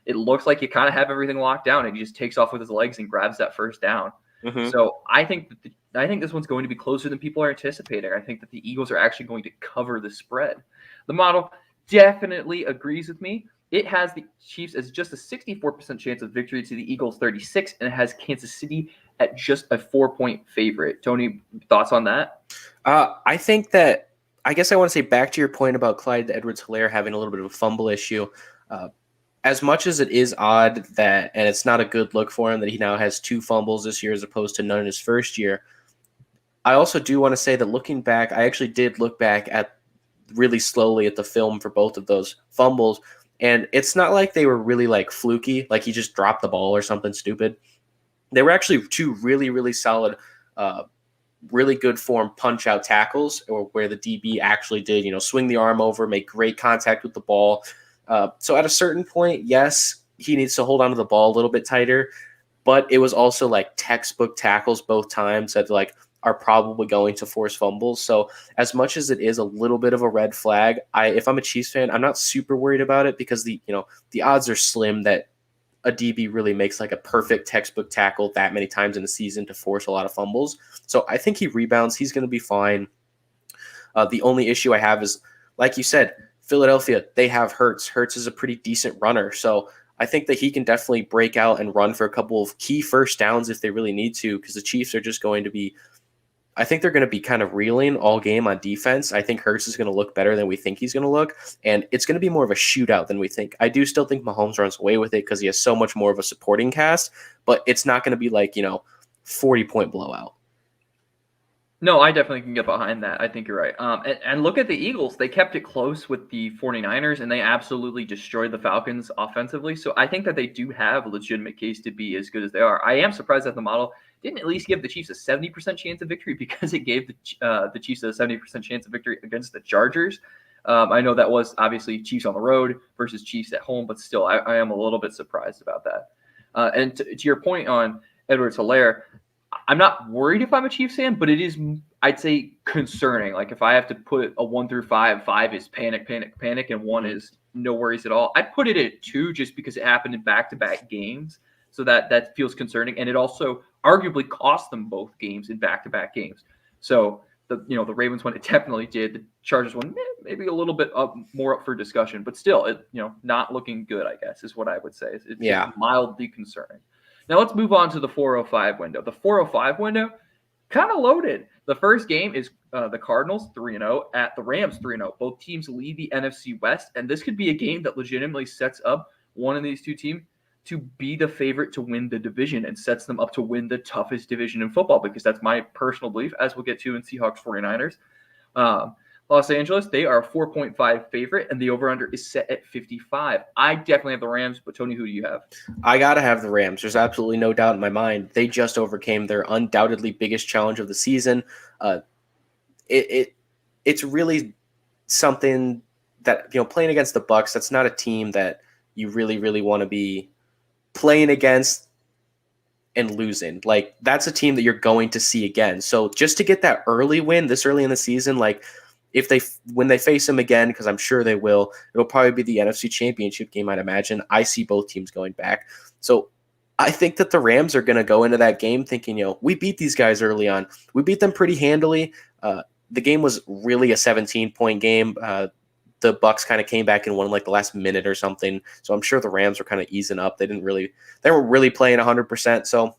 it looks like you kind of have everything locked down, and he just takes off with his legs and grabs that first down. Mm-hmm. So I think this one's going to be closer than people are anticipating. I think that the Eagles are actually going to cover the spread. The model definitely agrees with me. It has the Chiefs as just a 64% chance of victory to the Eagles 36, and it has Kansas City at just a 4-point favorite. Tony, thoughts on that? I think that I guess I want to say back to your point about Clyde Edwards-Helaire having a little bit of a fumble issue. As much as it is odd that, and it's not a good look for him that he now has 2 fumbles this year as opposed to none in his first year, I also do want to say that looking back, I actually did look back at really slowly at the film for both of those fumbles. And it's not like they were really like fluky, like he just dropped the ball or something stupid. They were actually 2 really, really solid, really good form punch out tackles, or where the DB actually did, swing the arm over, make great contact with the ball. So at a certain point, yes, he needs to hold onto the ball a little bit tighter, but it was also like textbook tackles both times that are probably going to force fumbles. So as much as it is a little bit of a red flag, if I'm a Chiefs fan, I'm not super worried about it because the odds are slim that a DB really makes like a perfect textbook tackle that many times in a season to force a lot of fumbles. So I think he rebounds. He's going to be fine. The only issue I have is, like you said, Philadelphia, they have Hurts. Hurts is a pretty decent runner. So I think that he can definitely break out and run for a couple of key first downs if they really need to, because the Chiefs are just going to be, I think they're going to be kind of reeling all game on defense. I think Hurts is going to look better than we think he's going to look, and it's going to be more of a shootout than we think. I do still think Mahomes runs away with it because he has so much more of a supporting cast, but it's not going to be like, 40-point blowout. No, I definitely can get behind that. I think you're right. And look at the Eagles. They kept it close with the 49ers, and they absolutely destroyed the Falcons offensively. So I think that they do have a legitimate case to be as good as they are. I am surprised that the model didn't at least give the Chiefs a 70% chance of victory, because it gave the Chiefs a 70% chance of victory against the Chargers. I know that was obviously Chiefs on the road versus Chiefs at home, but still, I am a little bit surprised about that. And to your point on Edwards-Helaire, I'm not worried if I'm a Chiefs fan, but it is, I'd say, concerning. Like if I have to put a 1 through 5, 5 is panic, panic, panic, and 1 is no worries at all. I'd put it at 2 just because it happened in back-to-back games. So that feels concerning. And it also arguably cost them both games in back-to-back games. So the Ravens one, it definitely did. The Chargers one, maybe a little bit more up for discussion, but still, not looking good, I guess, is what I would say. It's Yeah. just mildly concerning. Now let's move on to the 405 window. The 405 window, kind of loaded. The first game is the Cardinals 3-0 at the Rams 3-0. Both teams lead the NFC West, and this could be a game that legitimately sets up one of these two teams to be the favorite to win the division and sets them up to win the toughest division in football, because that's my personal belief, as we'll get to in Seahawks 49ers. Los Angeles, they are a 4.5 favorite, and the over-under is set at 55. I definitely have the Rams, but Tony, who do you have? I got to have the Rams. There's absolutely no doubt in my mind. They just overcame their undoubtedly biggest challenge of the season. It's really something that, playing against the Bucs, that's not a team that you really, really want to be playing against and losing. Like, that's a team that you're going to see again. So just to get that early win this early in the season, like, when they face them again, because I'm sure they will, it'll probably be the NFC Championship game, I'd imagine. I see both teams going back. So I think that the Rams are going to go into that game thinking, we beat these guys early on. We beat them pretty handily. The game was really a 17-point game. The Bucs kind of came back and won like the last minute or something. So I'm sure the Rams were kind of easing up. They were really playing 100%. So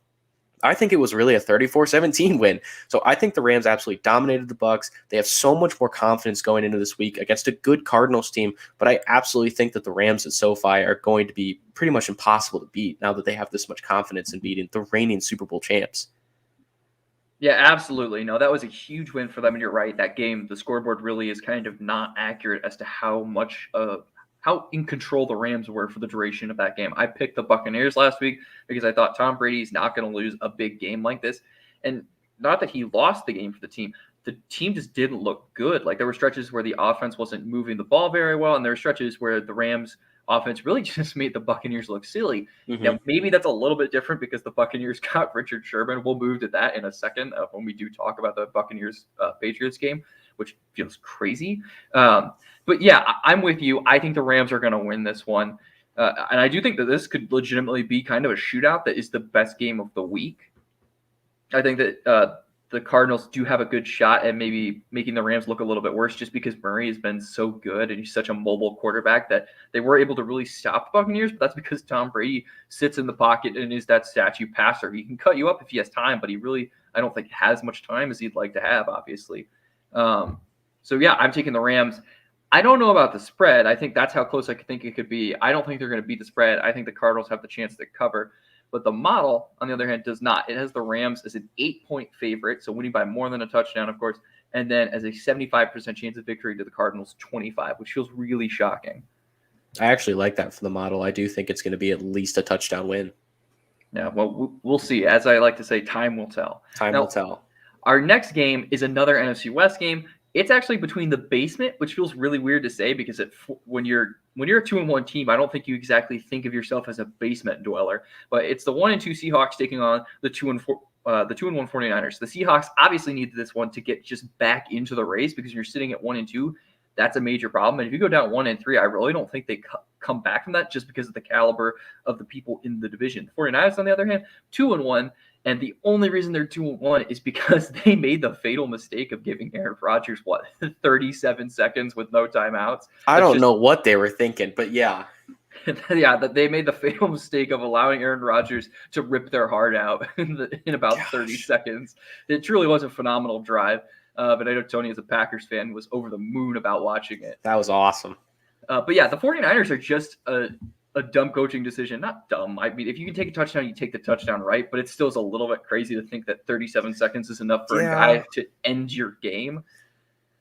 I think it was really a 34-17 win. So I think the Rams absolutely dominated the Bucs. They have so much more confidence going into this week against a good Cardinals team, but I absolutely think that the Rams at SoFi are going to be pretty much impossible to beat now that they have this much confidence in beating the reigning Super Bowl champs. Yeah, absolutely. No, that was a huge win for them, and you're right. That game, the scoreboard really is kind of not accurate as to how in control the Rams were for the duration of that game. I picked the Buccaneers last week because I thought Tom Brady's not going to lose a big game like this. And not that he lost the game for the team just didn't look good. Like, there were stretches where the offense wasn't moving the ball very well, and there were stretches where the Rams offense really just made the Buccaneers look silly. Mm-hmm. Now, maybe that's a little bit different because the Buccaneers got Richard Sherman. We'll move to that in a second when we do talk about the Buccaneers-Patriots game, which feels crazy. But yeah, I'm with you. I think the Rams are going to win this one. And I do think that this could legitimately be kind of a shootout that is the best game of the week. I think that the Cardinals do have a good shot at maybe making the Rams look a little bit worse, just because Murray has been so good and he's such a mobile quarterback that they were able to really stop the Buccaneers. But that's because Tom Brady sits in the pocket and is that statue passer. He can cut you up if he has time, but I don't think has much time as he'd like to have, obviously. So yeah, I'm taking the Rams. I don't know about the spread. I think that's how close I think it could be. I don't think they're going to beat the spread. I think the Cardinals have the chance to cover. But the model, on the other hand, does not. It has the Rams as an 8-point favorite, so winning by more than a touchdown, of course, and then as a 75% chance of victory to the Cardinals 25, which feels really shocking. I actually like that for the model. I do think it's going to be at least a touchdown win. Yeah, well, we'll see. As I like to say, time will tell. Time will tell. Our next game is another NFC West game. It's actually between the basement, which feels really weird to say because when you're a 2-1 team, I don't think you exactly think of yourself as a basement dweller. But it's the 1-2 Seahawks taking on the 2-1 49ers. The Seahawks obviously need this one to get just back into the race because you're sitting at 1-2. That's a major problem. And if you go down 1-3, I really don't think they come back from that just because of the caliber of the people in the division. The 49ers, on the other hand, 2-1. And the only reason they're 2-1 is because they made the fatal mistake of giving Aaron Rodgers, 37 seconds with no timeouts. I don't know what they were thinking, but yeah. Yeah, that they made the fatal mistake of allowing Aaron Rodgers to rip their heart out in about 30 seconds. It truly was a phenomenal drive. But I know Tony, as a Packers fan, was over the moon about watching it. That was awesome. But yeah, the 49ers are just a dumb coaching decision. Not dumb. I mean, if you can take a touchdown, you take the touchdown, right? But it still is a little bit crazy to think that 37 seconds is enough for a guy to end your game.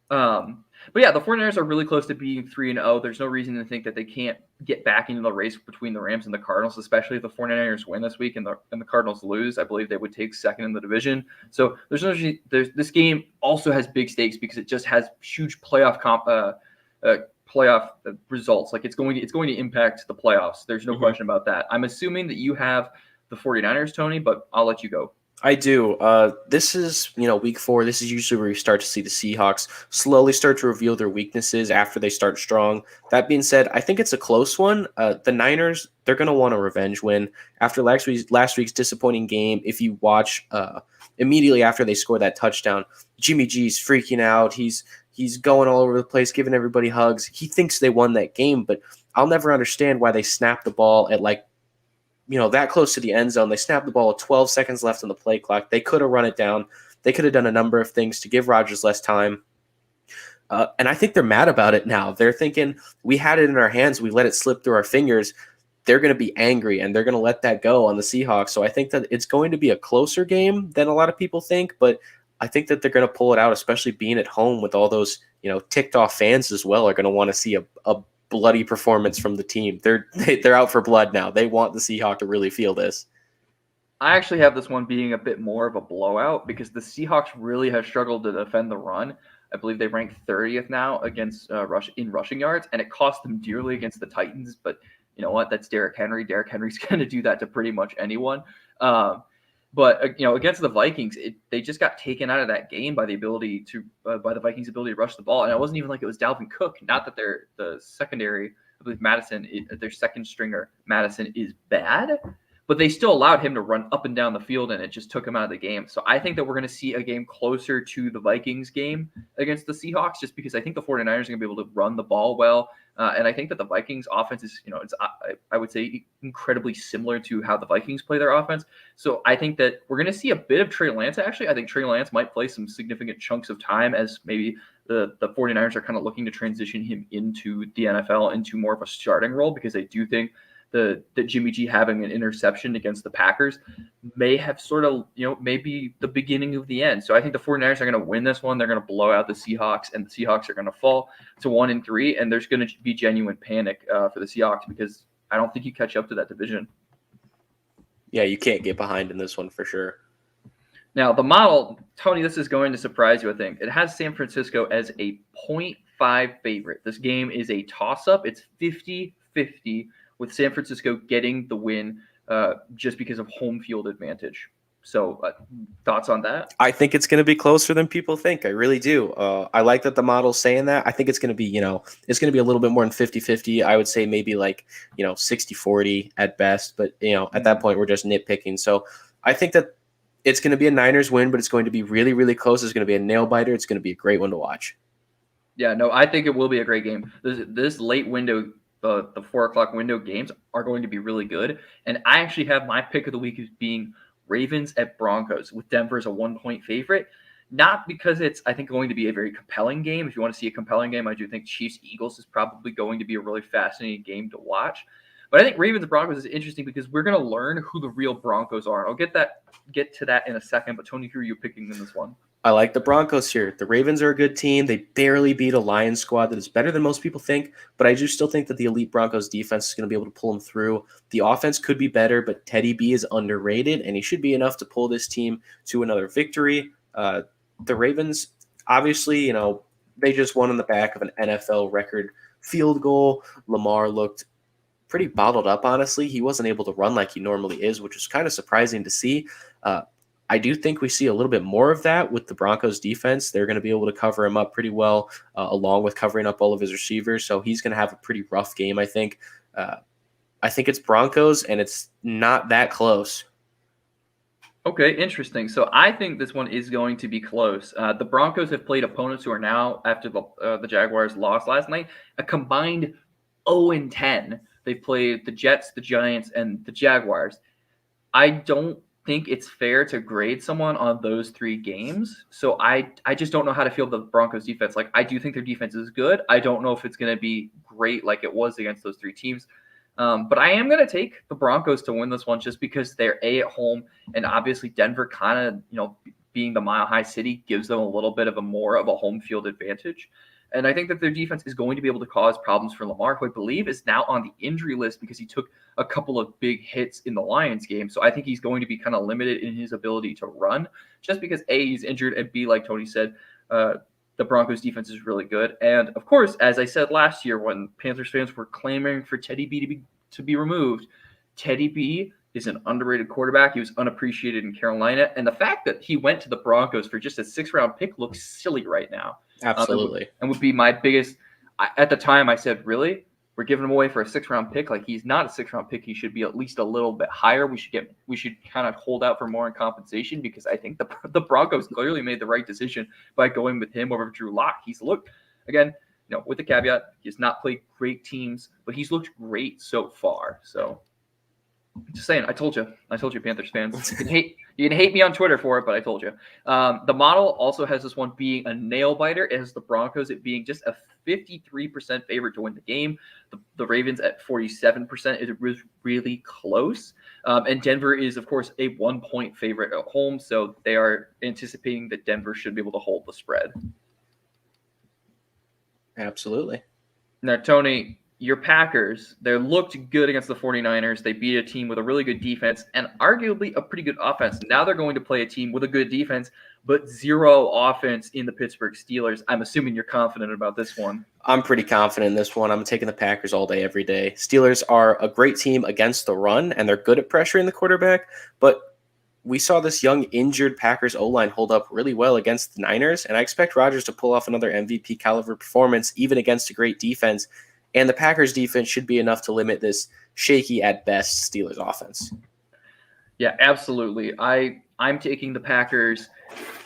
But yeah, the 49ers are really close to being 3-0. There's no reason to think that they can't get back into the race between the Rams and the Cardinals, especially if the 49ers win this week and the Cardinals lose. I believe they would take second in the division. So this game also has big stakes because it just has huge playoff results. Like it's going to impact the playoffs. There's no question about that. I'm assuming that you have the 49ers, Tony, but I'll let you go. I do. This is, week 4. This is usually where you start to see the Seahawks slowly start to reveal their weaknesses after they start strong. That being said, I think it's a close one. The Niners, they're going to want a revenge win after last week's disappointing game. If you watch immediately after they score that touchdown, Jimmy G's freaking out. He's going all over the place, giving everybody hugs. He thinks they won that game, but I'll never understand why they snapped the ball at that close to the end zone. They snapped the ball with 12 seconds left on the play clock. They could have run it down. They could have done a number of things to give Rodgers less time. And I think they're mad about it now. They're thinking, we had it in our hands. We let it slip through our fingers. They're going to be angry, and they're going to let that go on the Seahawks. So I think that it's going to be a closer game than a lot of people think, but I think that they're going to pull it out, especially being at home with all those, ticked off fans as well are going to want to see a bloody performance from the team. They're out for blood now. They want the Seahawks to really feel this. I actually have this one being a bit more of a blowout because the Seahawks really have struggled to defend the run. I believe they rank 30th now against rushing yards, and it cost them dearly against the Titans. But you know what? That's Derrick Henry. Derrick Henry's going to do that to pretty much anyone. But against the Vikings, they just got taken out of that game by the Vikings' ability to rush the ball, and it wasn't even like it was Dalvin Cook. Not that the secondary, I believe Madison, their second stringer Madison is bad, but they still allowed him to run up and down the field, and it just took him out of the game. So I think that we're going to see a game closer to the Vikings game against the Seahawks, just because I think the 49ers are going to be able to run the ball well. And I think that the Vikings offense is, I would say incredibly similar to how the Vikings play their offense. So I think that we're going to see a bit of Trey Lance, actually. I think Trey Lance might play some significant chunks of time as maybe the 49ers are kind of looking to transition him into the NFL, into more of a starting role, because I do think that Jimmy G having an interception against the Packers may have sort of, maybe the beginning of the end. So I think the 49ers are going to win this one. They're going to blow out the Seahawks, and the Seahawks are going to fall to 1-3. And there's going to be genuine panic for the Seahawks, because I don't think you catch up to that division. Yeah, you can't get behind in this one for sure. Now, the model, Tony, this is going to surprise you, I think. It has San Francisco as a 0.5 favorite. This game is a toss-up. It's 50-50. With San Francisco getting the win just because of home field advantage. So thoughts on that? I think it's going to be closer than people think. I really do. I like that the model's saying that. I think it's going to be, it's going to be a little bit more than 50-50. I would say maybe 60-40 at best. But, at that point, we're just nitpicking. So I think that it's going to be a Niners win, but it's going to be really, really close. It's going to be a nail-biter. It's going to be a great one to watch. Yeah, no, I think it will be a great game. This late window, the 4 o'clock window games are going to be really good. And I actually have my pick of the week as being Ravens at Broncos, with Denver as a 1-point favorite. Not because it's, I think, going to be a very compelling game. If you want to see a compelling game, I do think Chiefs-Eagles is probably going to be a really fascinating game to watch. But I think Ravens-Broncos is interesting because we're going to learn who the real Broncos are. I'll get to that in a second, but Tony, who are you picking in this one? I like the Broncos here. The Ravens are a good team. They barely beat a Lions squad that is better than most people think, but I do still think that the elite Broncos defense is going to be able to pull them through. The offense could be better, but Teddy B is underrated, and he should be enough to pull this team to another victory. The Ravens, obviously, they just won on the back of an NFL record field goal. Lamar looked pretty bottled up, honestly. He wasn't able to run like he normally is, which is kind of surprising to see. I do think we see a little bit more of that with the Broncos defense. They're going to be able to cover him up pretty well, along with covering up all of his receivers. So he's going to have a pretty rough game, I think. I think it's Broncos, and it's not that close. Okay, interesting. So I think this one is going to be close. The Broncos have played opponents who are now, after the Jaguars lost last night, a combined 0-10. They've played the Jets, the Giants, and the Jaguars. I don't think it's fair to grade someone on those 3 games. So I just don't know how to feel the Broncos defense. I do think their defense is good. I don't know if it's going to be great like it was against those 3 teams. But I am going to take the Broncos to win this one just because they're at home, and obviously Denver kind of, being the Mile High City gives them a little bit of more of a home field advantage. And I think that their defense is going to be able to cause problems for Lamar, who I believe is now on the injury list because he took a couple of big hits in the Lions game. So I think he's going to be kind of limited in his ability to run just because A, he's injured, and B, like Tony said, the Broncos defense is really good. And of course, as I said last year when Panthers fans were clamoring for Teddy B to be removed, Teddy B is an underrated quarterback. He was unappreciated in Carolina. And the fact that he went to the Broncos for just a 6th-round pick looks silly right now. Absolutely. And would be my biggest – at the time I said, really? We're giving him away for a 6th-round pick? Like, he's not a 6th-round pick. He should be at least a little bit higher. We should kind of hold out for more in compensation, because I think the Broncos clearly made the right decision by going with him over Drew Lock. He's looked – again – with the caveat, he has not played great teams, but he's looked great so far. So, just saying, I told you, Panthers fans. You can hate me on Twitter for it, but I told you. The model also has this one being a nail biter. It has the Broncos it being just a 53% favorite to win the game. The Ravens at 47% is really close. And Denver is, of course, a 1-point favorite at home, so they are anticipating that Denver should be able to hold the spread. Absolutely. Now, Tony, your Packers, they looked good against the 49ers. They beat a team with a really good defense and arguably a pretty good offense. Now they're going to play a team with a good defense, but zero offense in the Pittsburgh Steelers. I'm assuming you're confident about this one. I'm pretty confident in this one. I'm taking the Packers all day, every day. Steelers are a great team against the run, and they're good at pressuring the quarterback, but we saw this young injured Packers O-line hold up really well against the Niners, and I expect Rodgers to pull off another MVP caliber performance even against a great defense, and the Packers defense should be enough to limit this shaky at best Steelers offense. Yeah, absolutely. I'm taking the Packers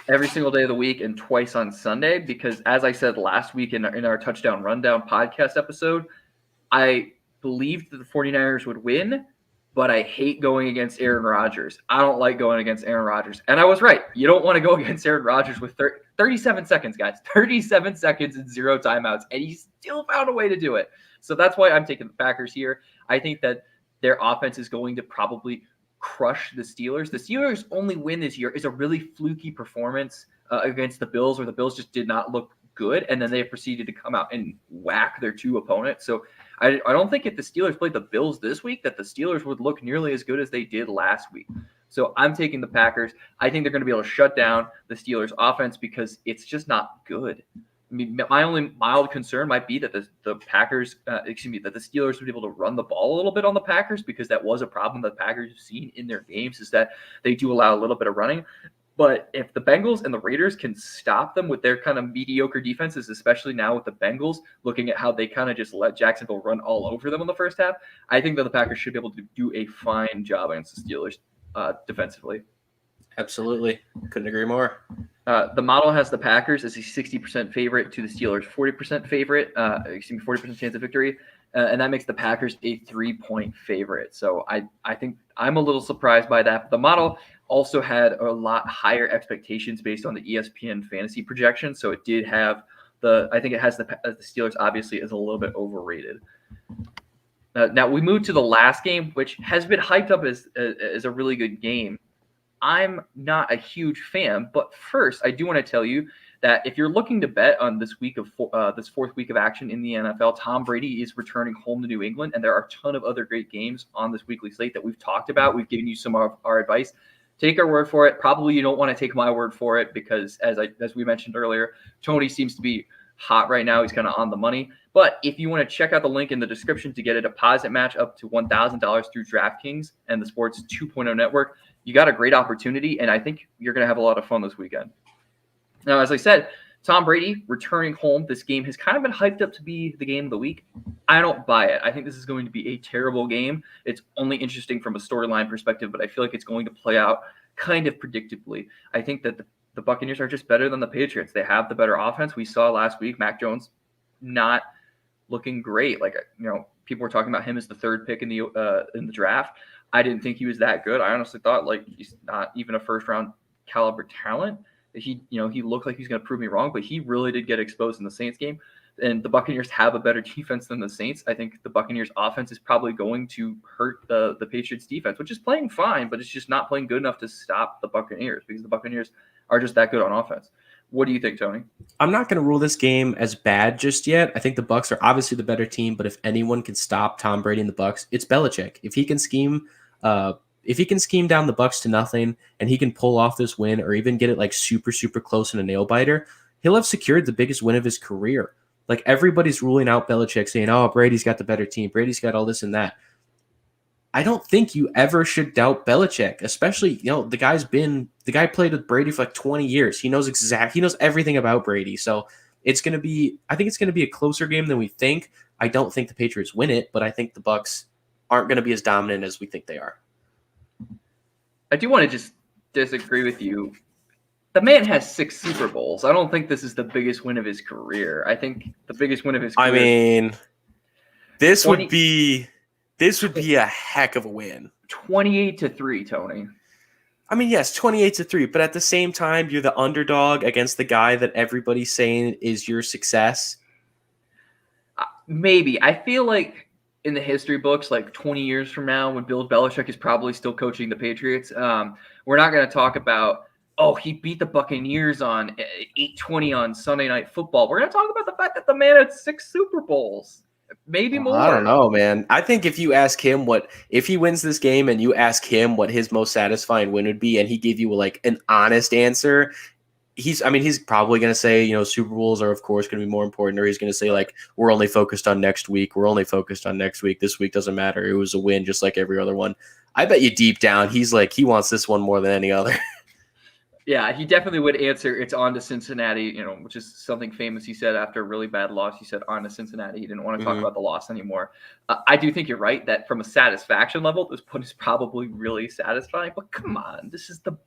every single day of the week and twice on Sunday because, as I said last week in our Touchdown Rundown podcast episode, I believed that the 49ers would win, but I hate going against Aaron Rodgers. I don't like going against Aaron Rodgers. And I was right. You don't want to go against Aaron Rodgers with 37 seconds, guys. 37 seconds and 0 timeouts. And he still found a way to do it. So that's why I'm taking the Packers here. I think that their offense is going to probably crush the Steelers. The Steelers' only win this year is a really fluky performance against the Bills, where the Bills just did not look good, and then they proceeded to come out and whack their 2 opponents. So I don't think if the Steelers played the Bills this week that the Steelers would look nearly as good as they did last week. So I'm taking the Packers. I think they're going to be able to shut down the Steelers' offense because it's just not good. I mean, my only mild concern might be that the Packers, that the Steelers would be able to run the ball a little bit on the Packers, because that was a problem that the Packers have seen in their games, is that they do allow a little bit of running. But if the Bengals and the Raiders can stop them with their kind of mediocre defenses, especially now with the Bengals looking at how they kind of just let Jacksonville run all over them in the first half, I think that the Packers should be able to do a fine job against the Steelers defensively. Absolutely. Couldn't agree more. The model has the Packers as a 60% favorite to the Steelers' 40% favorite, 40% chance of victory. And that makes the Packers a 3-point favorite. So I think I'm a little surprised by that. The model also had a lot higher expectations based on the ESPN fantasy projection. So it did have I think it has the Steelers obviously is a little bit overrated. Now we move to the last game, which has been hyped up as a really good game. I'm not a huge fan, but first I do want to tell you that if you're looking to bet on this week of this 4th week of action in the NFL, Tom Brady is returning home to New England, and there are a ton of other great games on this weekly slate that we've talked about. We've given you some of our advice. Take our word for it. Probably you don't want to take my word for it because, as we mentioned earlier, Tony seems to be hot right now. He's kind of on the money. But if you want to check out the link in the description to get a deposit match up to $1,000 through DraftKings and the Sports 2.0 network, you got a great opportunity, and I think you're going to have a lot of fun this weekend. Now, as I said, Tom Brady returning home. This game has kind of been hyped up to be the game of the week. I don't buy it. I think this is going to be a terrible game. It's only interesting from a storyline perspective, but I feel like it's going to play out kind of predictably. I think that the Buccaneers are just better than the Patriots. They have the better offense. We saw last week Mac Jones not looking great. People were talking about him as the 3rd pick in the draft. I didn't think he was that good. I honestly thought he's not even a first-round caliber talent. He looked like he's going to prove me wrong, but he really did get exposed in the Saints game. And the Buccaneers have a better defense than the Saints. I think the Buccaneers offense is probably going to hurt the Patriots defense, which is playing fine, but it's just not playing good enough to stop the Buccaneers because the Buccaneers are just that good on offense. What do you think, Tony? I'm not going to rule this game as bad just yet. I think the Bucs are obviously the better team, but if anyone can stop Tom Brady and the Bucs, it's Belichick. If he can scheme down the Bucs to nothing and he can pull off this win or even get it super, super close in a nail biter, he'll have secured the biggest win of his career. Everybody's ruling out Belichick saying, oh, Brady's got the better team. Brady's got all this and that. I don't think you ever should doubt Belichick, especially, the guy played with Brady for like 20 years. He knows everything about Brady. So I think it's going to be a closer game than we think. I don't think the Patriots win it, but I think the Bucks aren't going to be as dominant as we think they are. I do want to just disagree with you. The man has 6 Super Bowls. I don't think this is the biggest win of his career. I think the biggest win of his career. I mean, this would be a heck of a win. 28-3, Tony. I mean, yes, 28-3, but at the same time, you're the underdog against the guy that everybody's saying is your success. Maybe. I feel like in the history books, like 20 years from now, when Bill Belichick is probably still coaching the Patriots, we're not going to talk about, he beat the Buccaneers on 8:20 on Sunday Night Football. We're going to talk about the fact that the man had 6 Super Bowls. Maybe more. I don't know, man. I think if you ask him if he wins this game and you ask him what his most satisfying win would be, and he gave you like an honest answer, he's probably going to say, Super Bowls are of course going to be more important, or he's going to say like, we're only focused on next week. We're only focused on next week. This week doesn't matter. It was a win just like every other one. I bet you deep down, he's like, he wants this one more than any other. Yeah, he definitely would answer, it's on to Cincinnati, which is something famous he said after a really bad loss. He said, on to Cincinnati. He didn't want to talk about the loss anymore. I do think you're right that from a satisfaction level, this one is probably really satisfying. But come on, this is not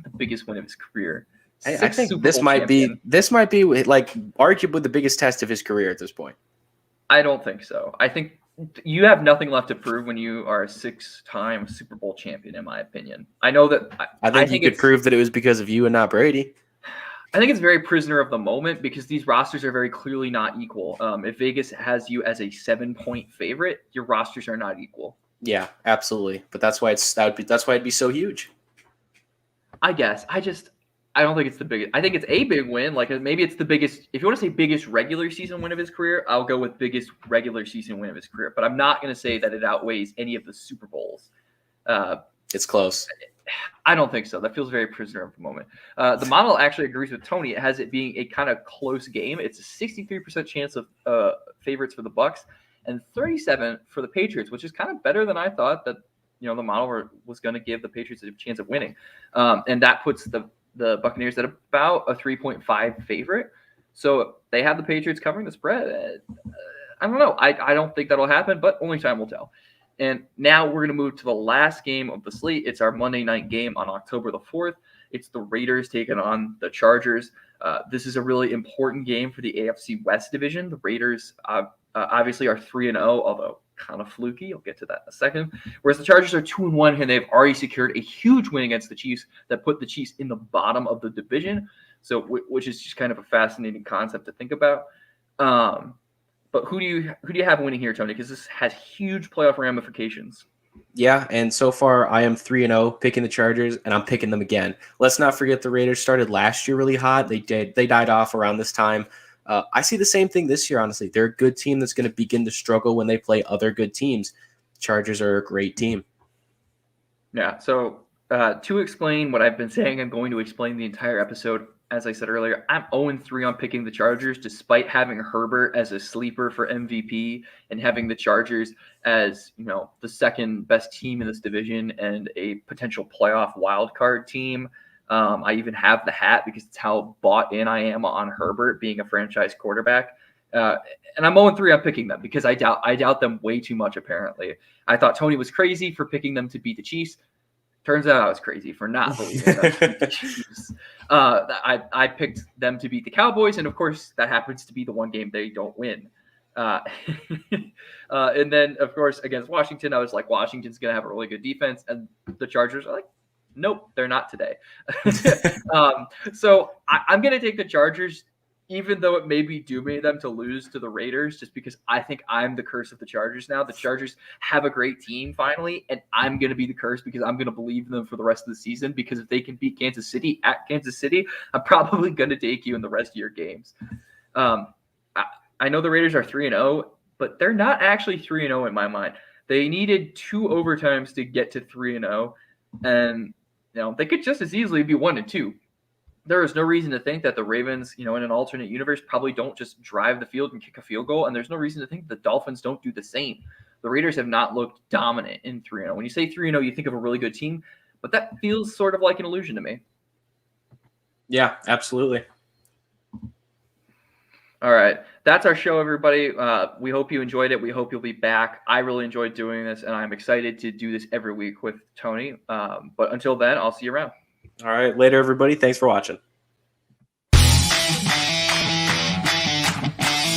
the biggest win of his career. I think this might be like arguably the biggest test of his career at this point. I don't think so. I think you have nothing left to prove when you are a 6-time Super Bowl champion, in my opinion. I know that. I think you could prove that it was because of you and not Brady. I think it's very prisoner of the moment because these rosters are very clearly not equal. If Vegas has you as a 7-point favorite, your rosters are not equal. Yeah, absolutely. But that's why that's why it'd be so huge. I guess. I don't think it's the biggest. I think it's a big win. Like maybe it's the biggest. If you want to say biggest regular season win of his career, I'll go with biggest regular season win of his career. But I'm not going to say that it outweighs any of the Super Bowls. It's close. I don't think so. That feels very prisoner of the moment. The model actually agrees with Tony. It has it being a kind of close game. It's a 63% chance of favorites for the Bucks and 37 for the Patriots, which is kind of better than I thought that the model was going to give the Patriots a chance of winning. And that puts the Buccaneers at about a 3.5 favorite. So they have the Patriots covering the spread. I don't know. I don't think that'll happen, but only time will tell. And now we're going to move to the last game of the slate. It's our Monday night game on October the 4th. It's the Raiders taking on the Chargers. This is a really important game for the AFC West division. The Raiders obviously are 3-0, although kind of fluky. I'll get to that in a second. Whereas the Chargers are 2-1, and they've already secured a huge win against the Chiefs that put the Chiefs in the bottom of the division. So, which is just kind of a fascinating concept to think about. But who do you have winning here, Tony? Because this has huge playoff ramifications. Yeah, and so far I am 3-0 picking the Chargers, and I'm picking them again. Let's not forget the Raiders started last year really hot. They died off around this time. I see the same thing this year, honestly. They're a good team that's going to begin to struggle when they play other good teams. Chargers are a great team. Yeah, so to explain what I've been saying, I'm going to explain the entire episode. As I said earlier, I'm 0-3 on picking the Chargers, despite having Herbert as a sleeper for MVP and having the Chargers as, the second best team in this division and a potential playoff wildcard team. I even have the hat because it's how bought in I am on Herbert being a franchise quarterback. And I'm 0-3 on picking them because I doubt them way too much, apparently. I thought Tony was crazy for picking them to beat the Chiefs. Turns out I was crazy for not believing them to beat the Chiefs. I picked them to beat the Cowboys, and of course, that happens to be the one game they don't win. And then, of course, against Washington, I was like, Washington's going to have a really good defense, and the Chargers are like, nope, they're not today. So I'm going to take the Chargers, even though it may be dooming them to lose to the Raiders, just because I think I'm the curse of the Chargers now. The Chargers have a great team finally, and I'm going to be the curse because I'm going to believe in them for the rest of the season, because if they can beat Kansas City at Kansas City, I'm probably going to take you in the rest of your games. I know the Raiders are 3-0, but they're not actually 3-0 in my mind. They needed 2 overtimes to get to 3-0, and they could just as easily be 1-2. There is no reason to think that the Ravens, in an alternate universe, probably don't just drive the field and kick a field goal. And there's no reason to think the Dolphins don't do the same. the Raiders have not looked dominant in 3-0. When you say 3-0, you think of a really good team, but that feels sort of like an illusion to me. Yeah, absolutely. All right. That's our show, everybody. We hope you enjoyed it. We hope you'll be back. I really enjoyed doing this, and I'm excited to do this every week with Tony. But until then, I'll see you around. All right. Later, everybody. Thanks for watching.